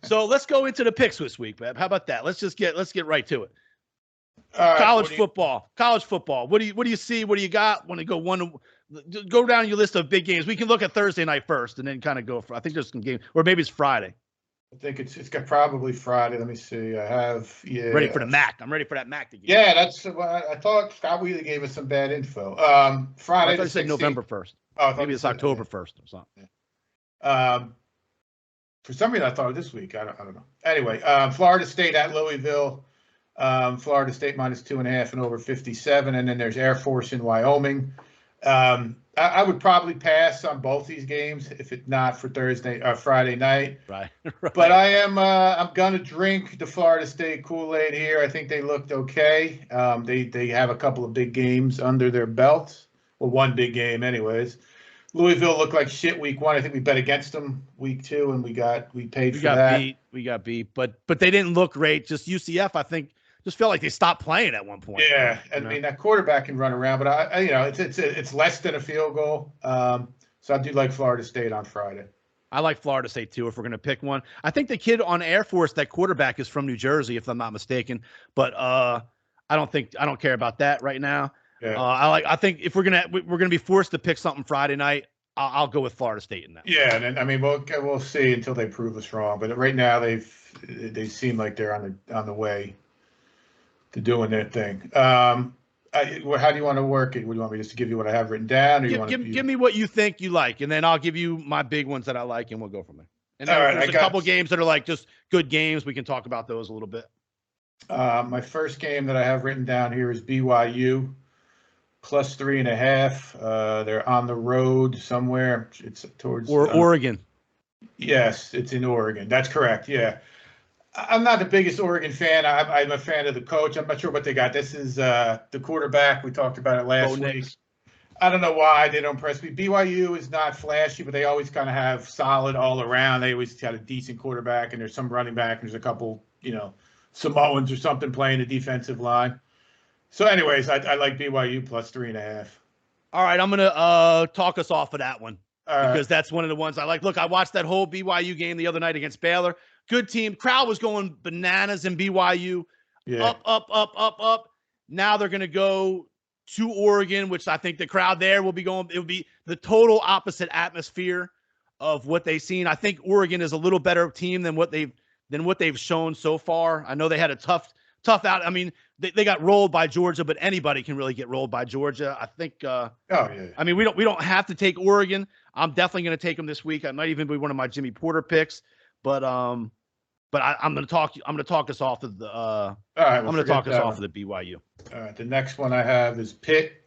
So let's go into the picks this week, Beb. How about that? Let's get right to it. College football. What do you see? What do you got? Want to go Go down your list of big games. We can look at Thursday night first, and then kind of go for. I think there's some game, or maybe it's Friday. I think it's got probably Friday. Let me see. I have ready for the MAC. I'm ready for that MAC to get. Yeah, that's what I thought. Scott Wheeler gave us some bad info. Friday. I thought he said November 1st. Oh, maybe it's October 1st or something. For some reason, I thought of this week. I don't know. Anyway, Florida State at Louisville. Florida State -2.5 and over 57, and then there's Air Force in Wyoming. I would probably pass on both these games if it's not for Friday night. Right. But I'm gonna drink the Florida State Kool-Aid here. I think they looked okay. They have a couple of big games under their belts. Well, one big game, anyways. Louisville looked like shit week 1. I think we bet against them week 2, and we paid for that. We got beat, but they didn't look great. Just UCF, I think, just felt like they stopped playing at one point. Yeah, I mean that quarterback can run around, but it's less than a field goal. So I do like Florida State on Friday. I like Florida State too. If we're gonna pick one, I think the kid on Air Force, that quarterback, is from New Jersey, if I'm not mistaken. But I don't care about that right now. Yeah. I think if we're gonna be forced to pick something Friday night, I'll go with Florida State in that. Yeah, and I mean we'll see until they prove us wrong. But right now they seem like they're on the way to doing their thing. How do you want to work it? Would you want me just to give you what I have written down, or give me what you think you like, and then I'll give you my big ones that I like, and we'll go from there. And then right, there's a couple games that are like just good games. We can talk about those a little bit. My first game that I have written down here is BYU +3.5. They're on the road somewhere. It's towards Oregon. Yes, it's in Oregon. That's correct. Yeah. I'm not the biggest Oregon fan. I'm a fan of the coach. I'm not sure what they got. This is the quarterback. We talked about it last week. I don't know why they don't impress me. BYU is not flashy, but they always kind of have solid all around. They always got a decent quarterback, and there's some running back, and there's a couple, Samoans or something playing the defensive line. So, anyways, I like BYU +3.5. All right, I'm gonna talk us off of that one because that's one of the ones I like. Look, I watched that whole BYU game the other night against Baylor. Good team. Crowd was going bananas in BYU. Yeah. Up. Now they're going to go to Oregon, which I think the crowd there will be going. It will be the total opposite atmosphere of what they've seen. I think Oregon is a little better team than what they've shown so far. I know they had a tough out. I mean, they got rolled by Georgia, but anybody can really get rolled by Georgia. I think. Yeah. I mean, we don't have to take Oregon. I'm definitely going to take them this week. I might even be one of my Jimmy Porter picks. But I'm going to talk us off of the. All right, I'm going to talk us off of the BYU. All right, the next one I have is Pitt.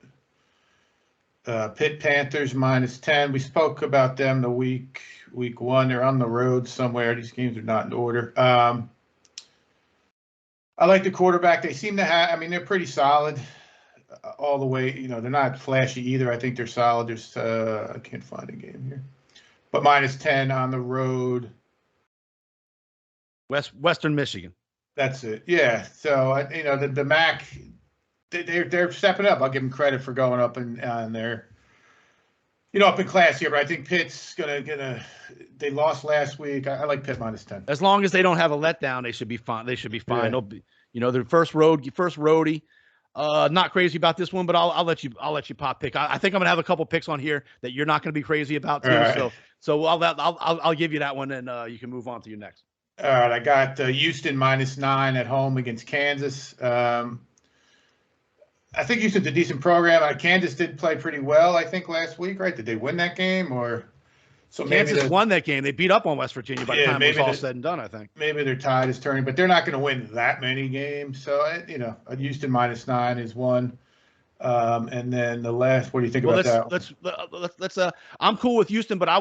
Pitt Panthers -10. We spoke about them the week 1. They're on the road somewhere. These games are not in order. I like the quarterback. They seem to have. I mean, they're pretty solid all the way. They're not flashy either. I think they're solid. There's I can't find a game here, but -10 on the road. Western Michigan. That's it. Yeah. So the MAC, they're stepping up. I'll give them credit for going up and they're, up in class here. But I think Pitt's gonna. They lost last week. I like Pitt -10. As long as they don't have a letdown, they should be fine. They should be fine. Yeah. Their first roadie. Not crazy about this one, but I'll let you pop pick. I think I'm gonna have a couple picks on here that you're not gonna be crazy about too. Right. So I'll give you that one, and you can move on to your next. All right, I got Houston -9 at home against Kansas. I think Houston's a decent program. Kansas did play pretty well, I think, last week, right? Did they win that game or? So Kansas won that game. They beat up on West Virginia by the time it was all said and done, I think. Maybe their tide is turning, but they're not going to win that many games. So, a Houston -9 is one. And then the last, what do you think about that? Let's I'm cool with Houston, but I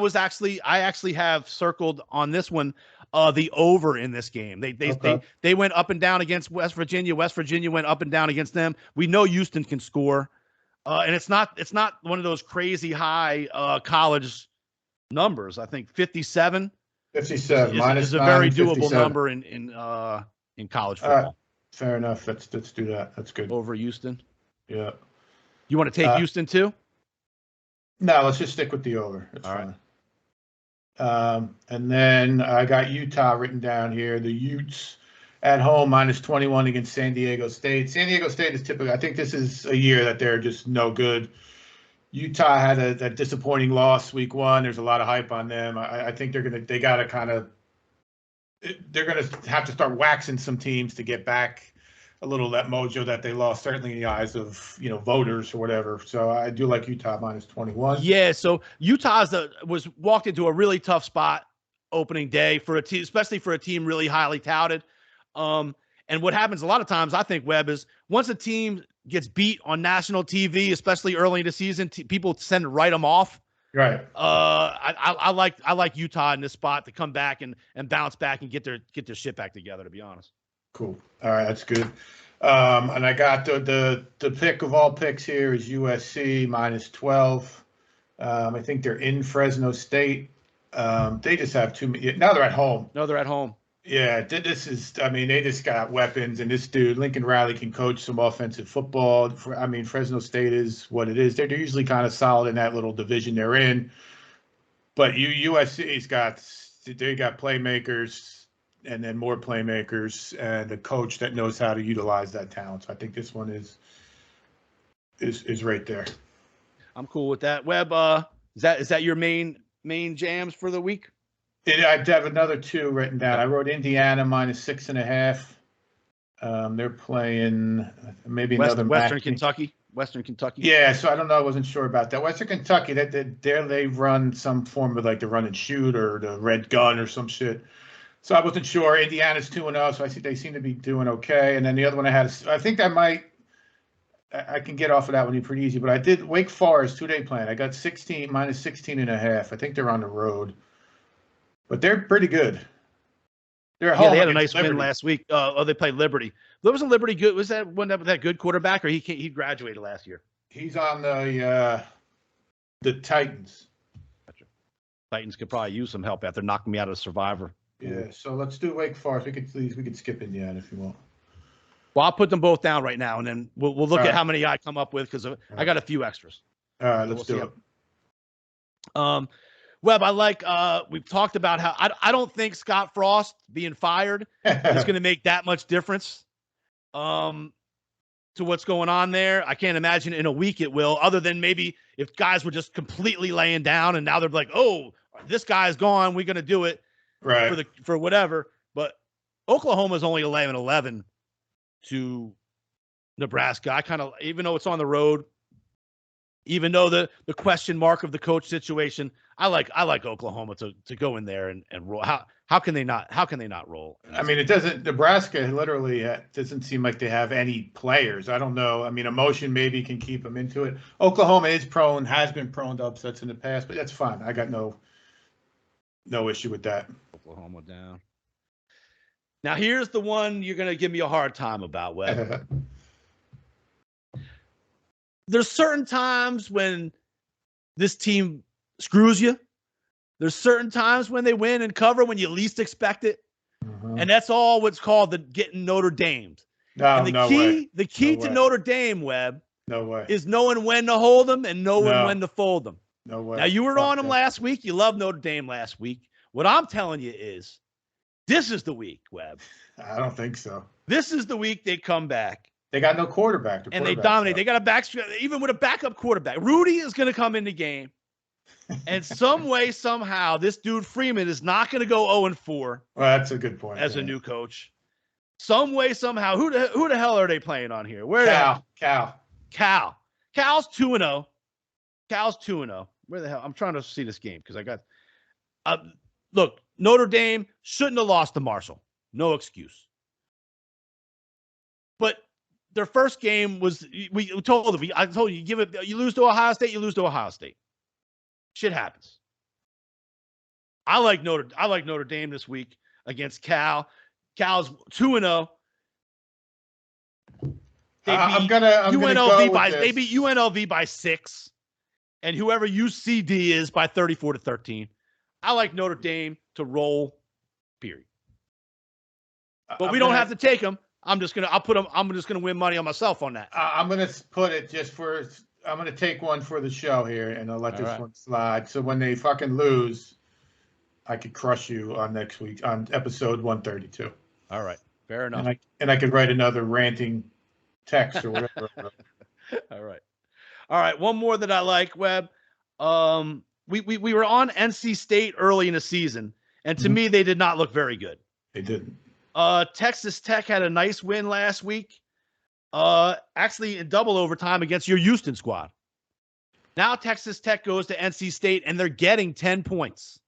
actually have circled on this one the over in this game. They went up and down against West Virginia. West Virginia went up and down against them. We know Houston can score. And it's not one of those crazy high college numbers. I think 57 is a very doable number in college football. Fair enough. Let's do that. That's good. Over Houston. Yeah. You want to take Houston too? No, let's just stick with the over. That's fine. And then I got Utah written down here. The Utes at home -21 against San Diego State. San Diego State is typically, I think this is a year that they're just no good. Utah had a disappointing loss week 1. There's a lot of hype on them. I think they're gonna have to start waxing some teams to get back a little of that mojo that they lost, certainly in the eyes of voters or whatever. So I do like Utah -21. Yeah, so Utah's was walked into a really tough spot opening day for a team, especially for a team really highly touted. And what happens a lot of times, I think, Webb, is once a team gets beat on national TV, especially early in the season, people tend to write them off. Right. I like Utah in this spot to come back and bounce back and get their shit back together, to be honest. Cool. All right, that's good. And I got the pick of all picks here is USC -12. I think they're in Fresno State. They just have too many. Now they're at home. No, they're at home. Yeah, this is. They just got weapons, and this dude Lincoln Riley can coach some offensive football. Fresno State is what it is. They're usually kind of solid in that little division they're in. But USC's got playmakers, and then more playmakers, and a coach that knows how to utilize that talent. So I think this one is right there. I'm cool with that. Webb, is that your main jams for the week? I have another 2 written down. I wrote Indiana -6.5. They're playing maybe another Western Kentucky. Yeah, so I don't know. I wasn't sure about that. Western Kentucky, they run some form of like the run and shoot or the red gun or some shit. So I wasn't sure. Indiana's 2-0, so I see they seem to be doing okay. And then the other one I think I can get off of that one pretty easy. But I did Wake Forest 2-day plan. I got -16.5. I think they're on the road. But they're pretty good. They're at home. They had a nice win last week. They played Liberty. Wasn't Liberty good? Was that one that good quarterback, or he graduated last year? He's on the Titans. Gotcha. Titans could probably use some help after knocking me out of Survivor. Yeah, so let's do Wake Forest. We could skip Indiana if you want. Well, I'll put them both down right now, and then we'll look at how many I come up with because I got a few extras. All right, let's do it. Webb, I like. We've talked about how I don't think Scott Frost being fired is going to make that much difference to what's going on there. I can't imagine in a week it will, other than maybe if guys were just completely laying down and now they're like, oh, this guy's gone, we're going to do it for whatever. But Oklahoma's only 11-11 to Nebraska. I kind of, even though it's on the road, even though the question mark of the coach situation, I like Oklahoma to go in there and roll. How can they not roll? Nebraska literally doesn't seem like they have any players. I don't know. Emotion maybe can keep them into it. Oklahoma has been prone to upsets in the past, but that's fine. I got no issue with that. Oklahoma down. Now here's the one you're going to give me a hard time about, Webb. There's certain times when this team screws you. There's certain times when they win and cover when you least expect it. Mm-hmm. And that's all what's called the getting Notre Dame. The key to Notre Dame, Webb, is knowing when to hold them and knowing when to fold them. No way. Now, you were on them last week. You loved Notre Dame last week. What I'm telling you is this is the week, Webb. I don't think so. This is the week they come back. They got no quarterback. And they dominate. They got even with a backup quarterback. Rudy is going to come in the game. And some way, somehow, this dude Freeman is not going to go 0-4. Well, that's a good point. As a new coach. Some way, somehow. Who the hell are they playing on here? Cal. Cal's 2-0. Cal's 2-0. Where the hell? I'm trying to see this game because I got look, Notre Dame shouldn't have lost to Marshall. No excuse. But their first game was I told you you lose to Ohio State, you lose to Ohio State. Shit happens. I like Notre Dame this week against Cal. Cal's 2-0. I'm gonna go with this. They beat UNLV by 6, and whoever UCD is by 34-13. I like Notre Dame to roll. Period. But we don't have to take them. I'm just gonna win money on myself on that. I'm gonna put it I'm gonna take one for the show here, and I'll let this one slide. So when they fucking lose, I could crush you on next week on episode 132. All right, fair enough. And I could write another ranting text or whatever. All right. All right, one more that I like, Webb. We were on NC State early in the season, and to me, they did not look very good. They didn't. Texas Tech had a nice win last week. Actually in double overtime against your Houston squad. Now Texas Tech goes to NC State, and they're getting 10 points.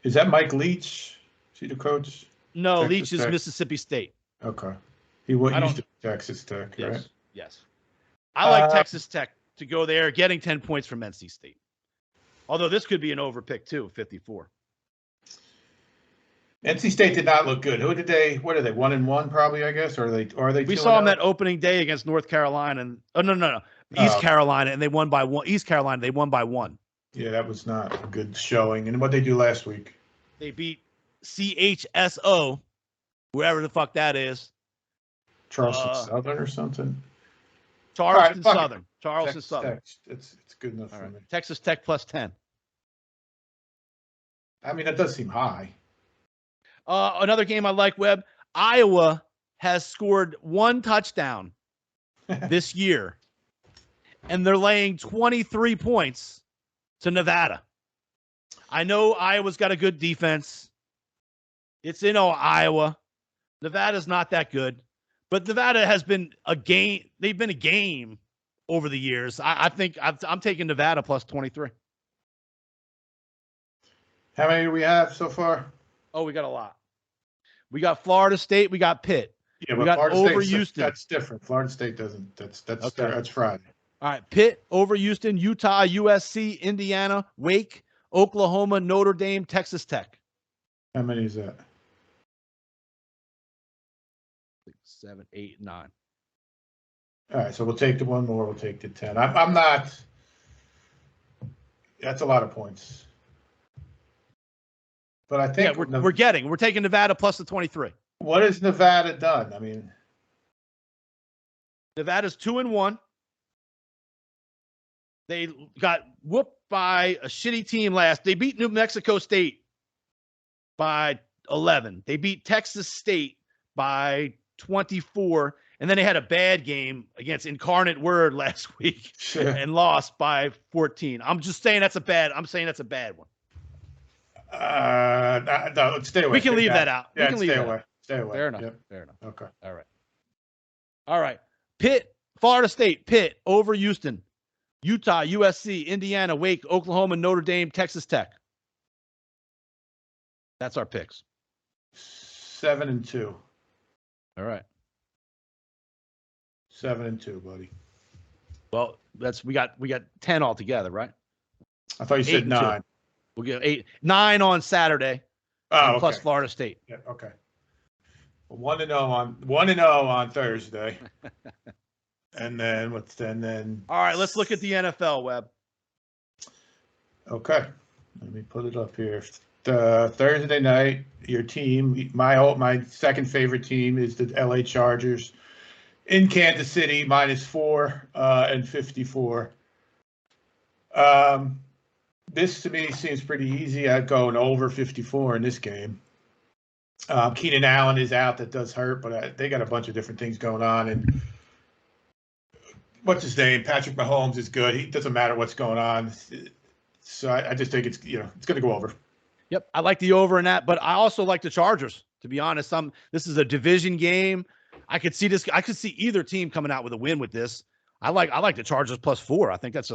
Is that Mike Leach? Is he the coach? No, Texas Leach is Tech? Mississippi State. Okay. He used to be Texas Tech, Yes, right? yes. I like Texas Tech to go there, getting 10 points from NC State. Although this could be an overpick too, 54. NC State did not look good. What are they? 1-1 probably, I guess, or are they? We saw them that opening day against North Carolina, and no, East Carolina, and they won by one. East Carolina, they won by 1. Yeah, that was not a good showing. And what they do last week? They beat CHSO, whoever the fuck that is. Charleston Southern or something. Charleston right, Southern. Charleston Texas Southern. Tech. It's good enough for me. Texas Tech plus 10. I mean, that does seem high. Another game I like, Webb. Iowa has scored 1 touchdown this year, and they're laying 23 points to Nevada. I know Iowa's got a good defense. It's in Iowa. Nevada's not that good, but Nevada has been a game. They've been a game over the years. I think I'm taking Nevada plus 23. How many do we have so far? Oh, we got a lot. We got Florida State. We got Pitt. Yeah, we but got Florida over State, Houston. That's different. Florida State doesn't. That's Okay. Friday. All right, Pitt over Houston, Utah, USC, Indiana, Wake, Oklahoma, Notre Dame, Texas Tech. How many is that? 6, 7, 8, 9. All right, so we'll take the one more. We'll take the 10. I'm not. That's a lot of points. But I think we're taking Nevada plus the 23. What has Nevada done? I mean, Nevada's 2-1. They got whooped by a shitty team last. They beat New Mexico State by 11. They beat Texas State by 24. And then they had a bad game against Incarnate Word last week and lost by 14. I'm saying that's a bad one. No, let's stay away. We can leave that out. Yeah, we can leave stay that away. out. Stay away. Fair enough. Yep. Fair enough. Okay. All right. Pitt, Florida State, Pitt over Houston, Utah, USC, Indiana, Wake, Oklahoma, Notre Dame, Texas Tech. That's our picks. 7-2. All right. 7-2, buddy. Well, we got 10 altogether, right? I thought you said 9. We'll get 9 on Saturday. Oh, plus okay. Florida State. Yeah, okay. Well, 1-0 on Thursday. And then all right, let's look at the NFL, Webb. Okay. Let me put it up here. Thursday night, your team, my second favorite team is the LA Chargers in Kansas City, -4 and 54. This to me seems pretty easy. I'd go an over 54 in this game. Keenan Allen is out. That does hurt, but they got a bunch of different things going on. And what's his name? Patrick Mahomes is good. He doesn't matter what's going on. So I just think it's going to go over. Yep, I like the over in that, but I also like the Chargers. To be honest, this is a division game. I could see either team coming out with a win with this. I like the Chargers +4. I think that's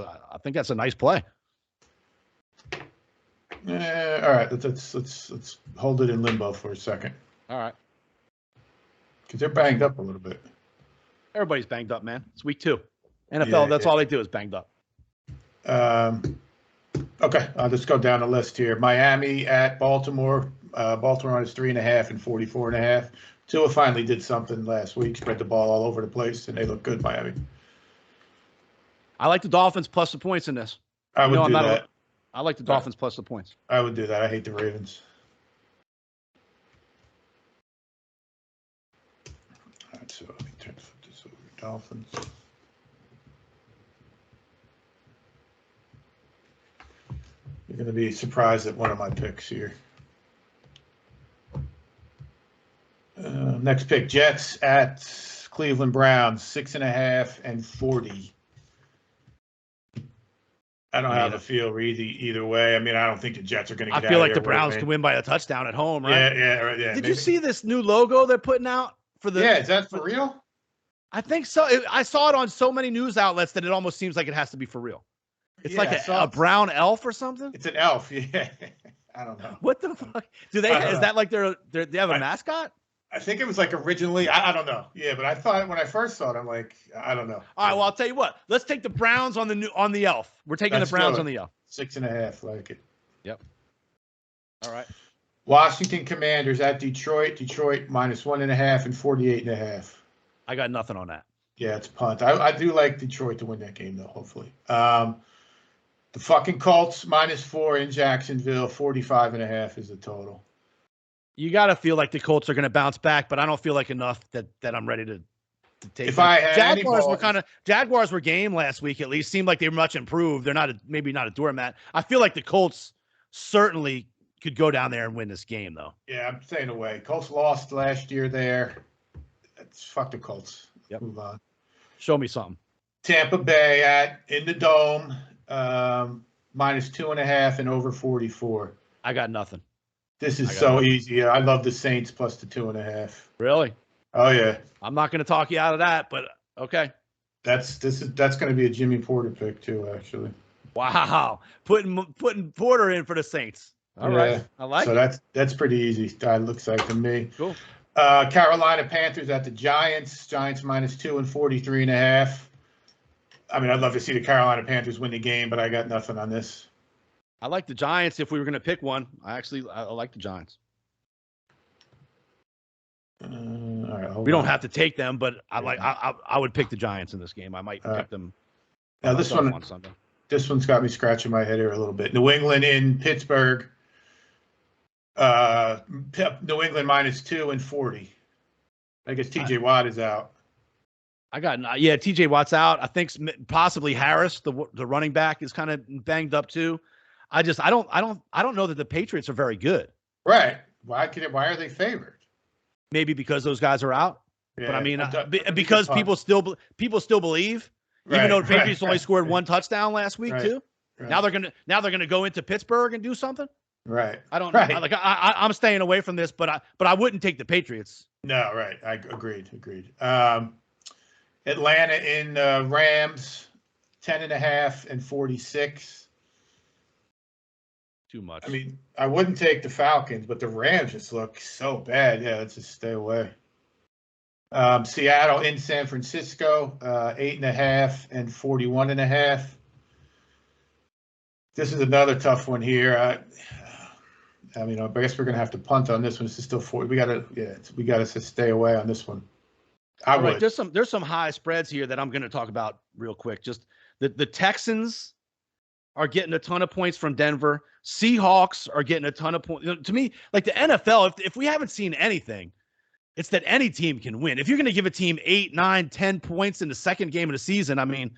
a nice play. All right, let's hold it in limbo for a second. All right, because they're banged up a little bit. Everybody's banged up, man. It's week 2. NFL, that's all they do is banged up. Okay, I'll just go down the list here. Miami at Baltimore. Baltimore is 3.5 and 44.5. Tua finally did something last week, spread the ball all over the place, and they look good, Miami. I like the Dolphins plus the points in this. I would do that. I like the Dolphins plus the points. I would do that. I hate the Ravens. All right, so let me flip this over. Dolphins. You're going to be surprised at one of my picks here. Next pick, Jets at Cleveland Browns, 6.5 and 40. I don't have a feel either way. I mean, I don't think the Jets are going to get out of I feel like there the Browns with a can win. win by a touchdown at home, right? Yeah. Did Maybe. you see this new logo they're putting out for the? Yeah, is that for real? I think so. I saw it on so many news outlets that it almost seems like it has to be for real. It's like a brown elf or something. It's an elf. Yeah. I don't know. What the fuck? Do they? Is that like they have a mascot? I think it was like originally. I don't know. Yeah, but I thought when I first saw it, I'm like, I don't know. All right. Well, I'll tell you what. Let's take the Browns on the elf. We're taking the Browns on the elf. 6.5. Like it. Yep. All right. Washington Commanders at Detroit. Detroit -1.5 and 48.5. I got nothing on that. Yeah, it's punt. I do like Detroit to win that game though. Hopefully. The fucking Colts -4 in Jacksonville. 45.5 is the total. You got to feel like the Colts are going to bounce back, but I don't feel like enough that I'm ready to take. If I had Jaguars were game last week at least. Seemed like they were much improved. They're not maybe not a doormat. I feel like the Colts certainly could go down there and win this game though. Yeah, I'm staying away. Colts lost last year there. Fuck the Colts. Yep. Move on. Show me something. Tampa Bay in the Dome, -2.5 and over 44. I got nothing. This is so easy. I love the Saints plus the 2.5. Really? Oh yeah. I'm not going to talk you out of that, but okay. That's going to be a Jimmy Porter pick too, actually. Wow, putting Porter in for the Saints. All right, I like it. So that's pretty easy. It looks like to me. Cool. Carolina Panthers at the Giants. Giants -2 and 43.5. I mean, I'd love to see the Carolina Panthers win the game, but I got nothing on this. I like the Giants if we were going to pick one. I like the Giants. All right, we don't have to take them, but I would pick the Giants in this game. I might pick them. Now this one on Sunday. This one's got me scratching my head here a little bit. New England in Pittsburgh. New England -2 and 40. I guess TJ Watt is out. TJ Watt's out. I think possibly Harris, the running back, is kind of banged up too. I don't know that the Patriots are very good. Right. Why are they favored? Maybe because those guys are out. Yeah, but I mean, because people still believe, even though the Patriots only scored one touchdown last week too. Right. Now they're gonna go into Pittsburgh and do something. Right. I don't know. I'm staying away from this, but I wouldn't take the Patriots. No, right. I agreed. Atlanta in Rams, 10.5 and 46. Too much. I mean, I wouldn't take the Falcons, but the Rams just look so bad. Yeah, let's just stay away. Seattle in San Francisco, 8.5 and 41.5. This is another tough one here. I mean, I guess we're gonna have to punt on this one. This is still 40. We gotta stay away on this one. Right, there's some high spreads here that I'm going to talk about real quick. Just the Texans are getting a ton of points from Denver. Seahawks are getting a ton of points. To me, like the NFL, if we haven't seen anything, it's that any team can win. If you're going to give a team 8, 9, 10 points in the second game of the season, I mean,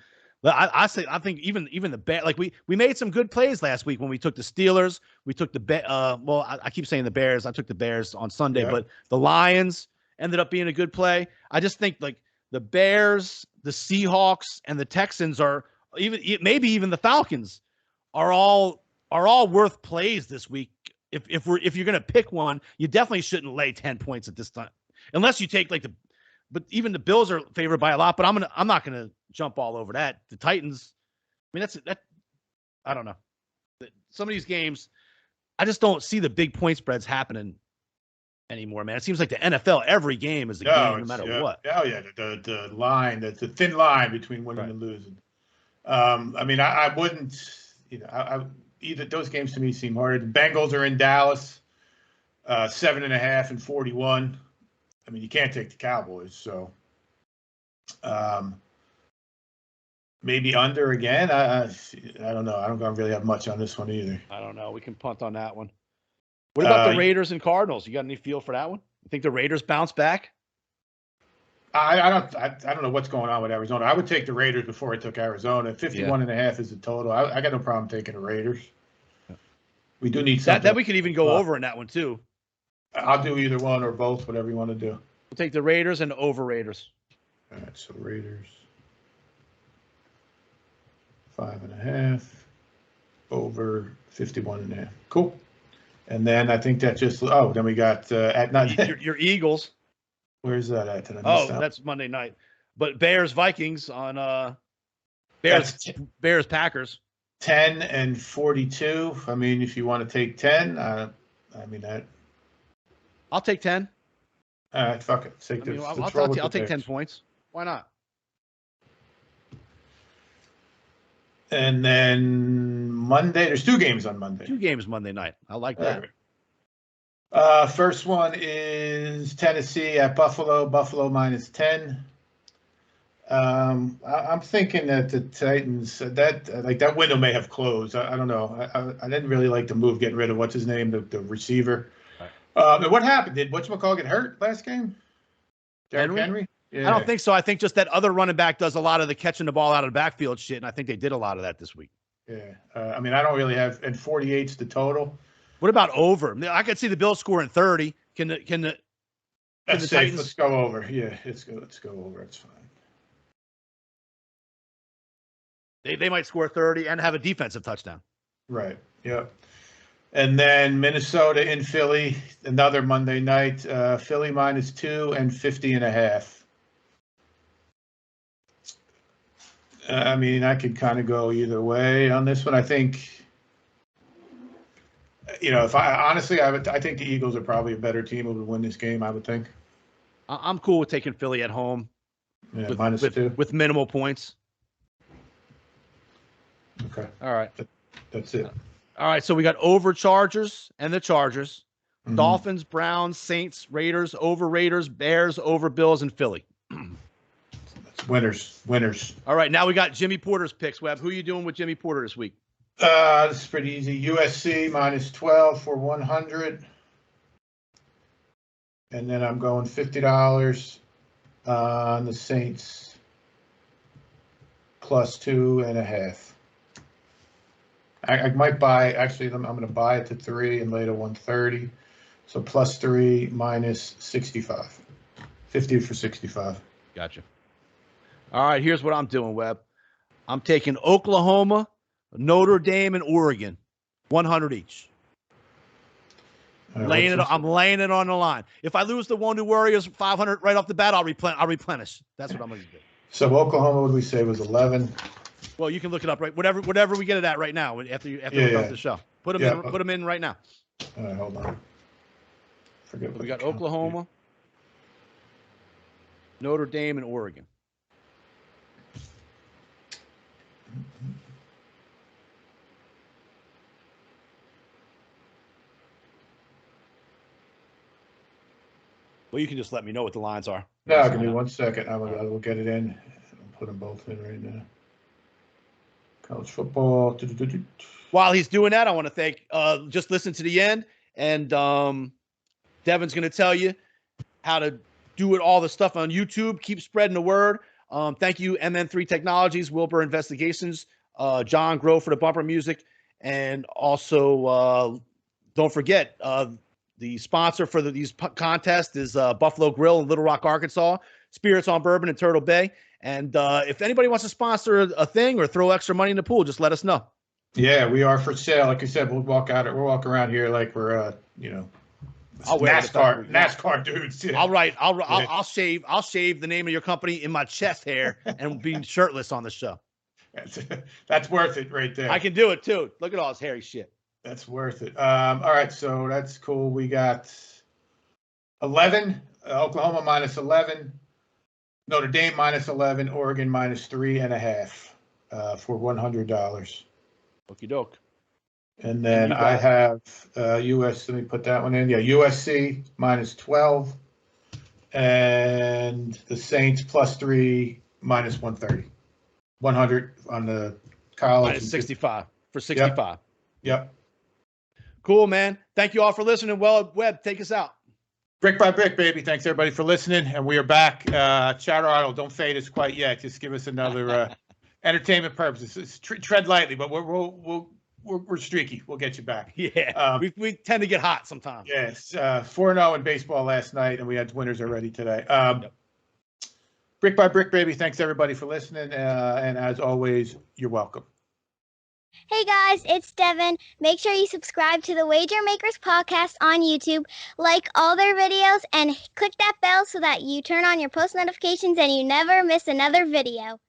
I think even the Bears, like we made some good plays last week when we took the Steelers. We took I keep saying the Bears. I took the Bears on Sunday, but the Lions ended up being a good play. I just think like the Bears, the Seahawks, and the Texans are maybe even the Falcons are all worth plays this week. If you're gonna pick one, you definitely shouldn't lay 10 points at this time, unless you take but even the Bills are favored by a lot. But I'm not gonna jump all over that. The Titans, I mean I don't know. Some of these games, I just don't see the big point spreads happening anymore, man. It seems like the NFL, every game is a game, no matter what. Oh yeah, the line, the thin line between winning and losing. I mean, I wouldn't, either those games to me seem harder. The Bengals are in Dallas, 7.5 and 41. I mean, you can't take the Cowboys, so maybe under again. I don't know. I don't really have much on this one either. I don't know. We can punt on that one. What about the Raiders and Cardinals? You got any feel for that one? You think the Raiders bounce back? I don't know what's going on with Arizona. I would take the Raiders before I took Arizona. 51.5 is the total. I got no problem taking the Raiders. We do need something. That we could even go over in that one too. I'll do either one or both, whatever you want to do. We'll take the Raiders and over Raiders. All right, so Raiders 5.5. over 51.5. Cool. And then I think that just, then we got at night. Your Eagles. Where's that at? That's Monday night. But Bears Vikings on Bears Packers. 10 and 42. I mean, if you want to take 10, I'll take 10. All right, fuck it. I'll take 10 points. Why not? And then Monday, there's 2 games on Monday. 2 games Monday night. I like that. First one is Tennessee at Buffalo. Buffalo -10. I'm thinking that the Titans that window may have closed. I don't know. I didn't really like the move getting rid of what's his name, the receiver. Right. What happened? Did whatchamacallit get hurt last game? Derrick Henry? Yeah. I don't think so. I think just that other running back does a lot of the catching the ball out of the backfield shit, and I think they did a lot of that this week. Yeah. I mean, I don't really have, and 48's the total. What about over? I could see the Bills scoring 30. Can the That's safe. Titans... Let's go over. Yeah, let's go over. It's fine. They might score 30 and have a defensive touchdown. Right. Yep. And then Minnesota in Philly, another Monday night. Philly -2 and 50.5. I mean, I could kind of go either way on this one. I think, if I think the Eagles are probably a better team who would win this game. I would think. I'm cool with taking Philly at home. Yeah, -2 with minimal points. Okay. All right. That's it. All right. So we got over Chargers and the Chargers, Dolphins, Browns, Saints, Raiders, over Raiders, Bears, over Bills, and Philly. That's winners. All right. Now we got Jimmy Porter's picks. Webb, who are you doing with Jimmy Porter this week? This is pretty easy. USC -12 for 100. And then I'm going $50 on the Saints +2.5. I might buy, actually, I'm going to buy it to 3 and later 130. So +3 -65. 50 for 65. Gotcha. All right, here's what I'm doing, Webb. I'm taking Oklahoma, Notre Dame, and Oregon, 100 each. I'm laying it on the line. If I lose the Wounded Warriors 500 right off the bat, I'll replenish. That's what I'm going to do. So Oklahoma, what we say, was 11. Well, you can look it up, right? Whatever we get it at right now after we come off the show. Put them in right now. All right, hold on. Forget what we got. Oklahoma, Notre Dame, and Oregon. Well, you can just let me know what the lines are. No, give me 1 second. I will get it in. I'll put them both in right now. College football. While he's doing that, I want to thank, just listen to the end, and Devin's going to tell you how to do all the stuff on YouTube. Keep spreading the word. Thank you, MN3 Technologies, Wilbur Investigations, John Grove for the bumper music, and also don't forget the sponsor for these contests is Buffalo Grill in Little Rock, Arkansas, Spirits on Bourbon in Turtle Bay. And if anybody wants to sponsor a thing or throw extra money in the pool, just let us know. Yeah, we are for sale. Like I said, we'll walk around here like we're NASCAR dudes. Yeah. I'll shave the name of your company in my chest hair and be shirtless on the show. That's worth it right there. I can do it too. Look at all this hairy shit. That's worth it. All right, so that's cool. We got 11, Oklahoma -11, Notre Dame -11, Oregon -3.5 for $100. Okie doke. And then I have US. Let me put that one in. Yeah, USC -12, and the Saints +3 -130. 100 on the college. -65 for 65. Yep. Cool, man. Thank you all for listening. Well, Webb, take us out. Brick by brick, baby. Thanks everybody for listening, and we are back. Chatter Idle, don't fade us quite yet. Just give us another entertainment purposes. Tread lightly, but we're streaky. We'll get you back. Yeah, we tend to get hot sometimes. Yes, 4-0 in baseball last night, and we had winners already today. Brick by brick, baby. Thanks everybody for listening, and as always, you're welcome. Hey guys, it's Devin. Make sure you subscribe to the Wager Makers podcast on YouTube, like all their videos, and click that bell so that you turn on your post notifications and you never miss another video.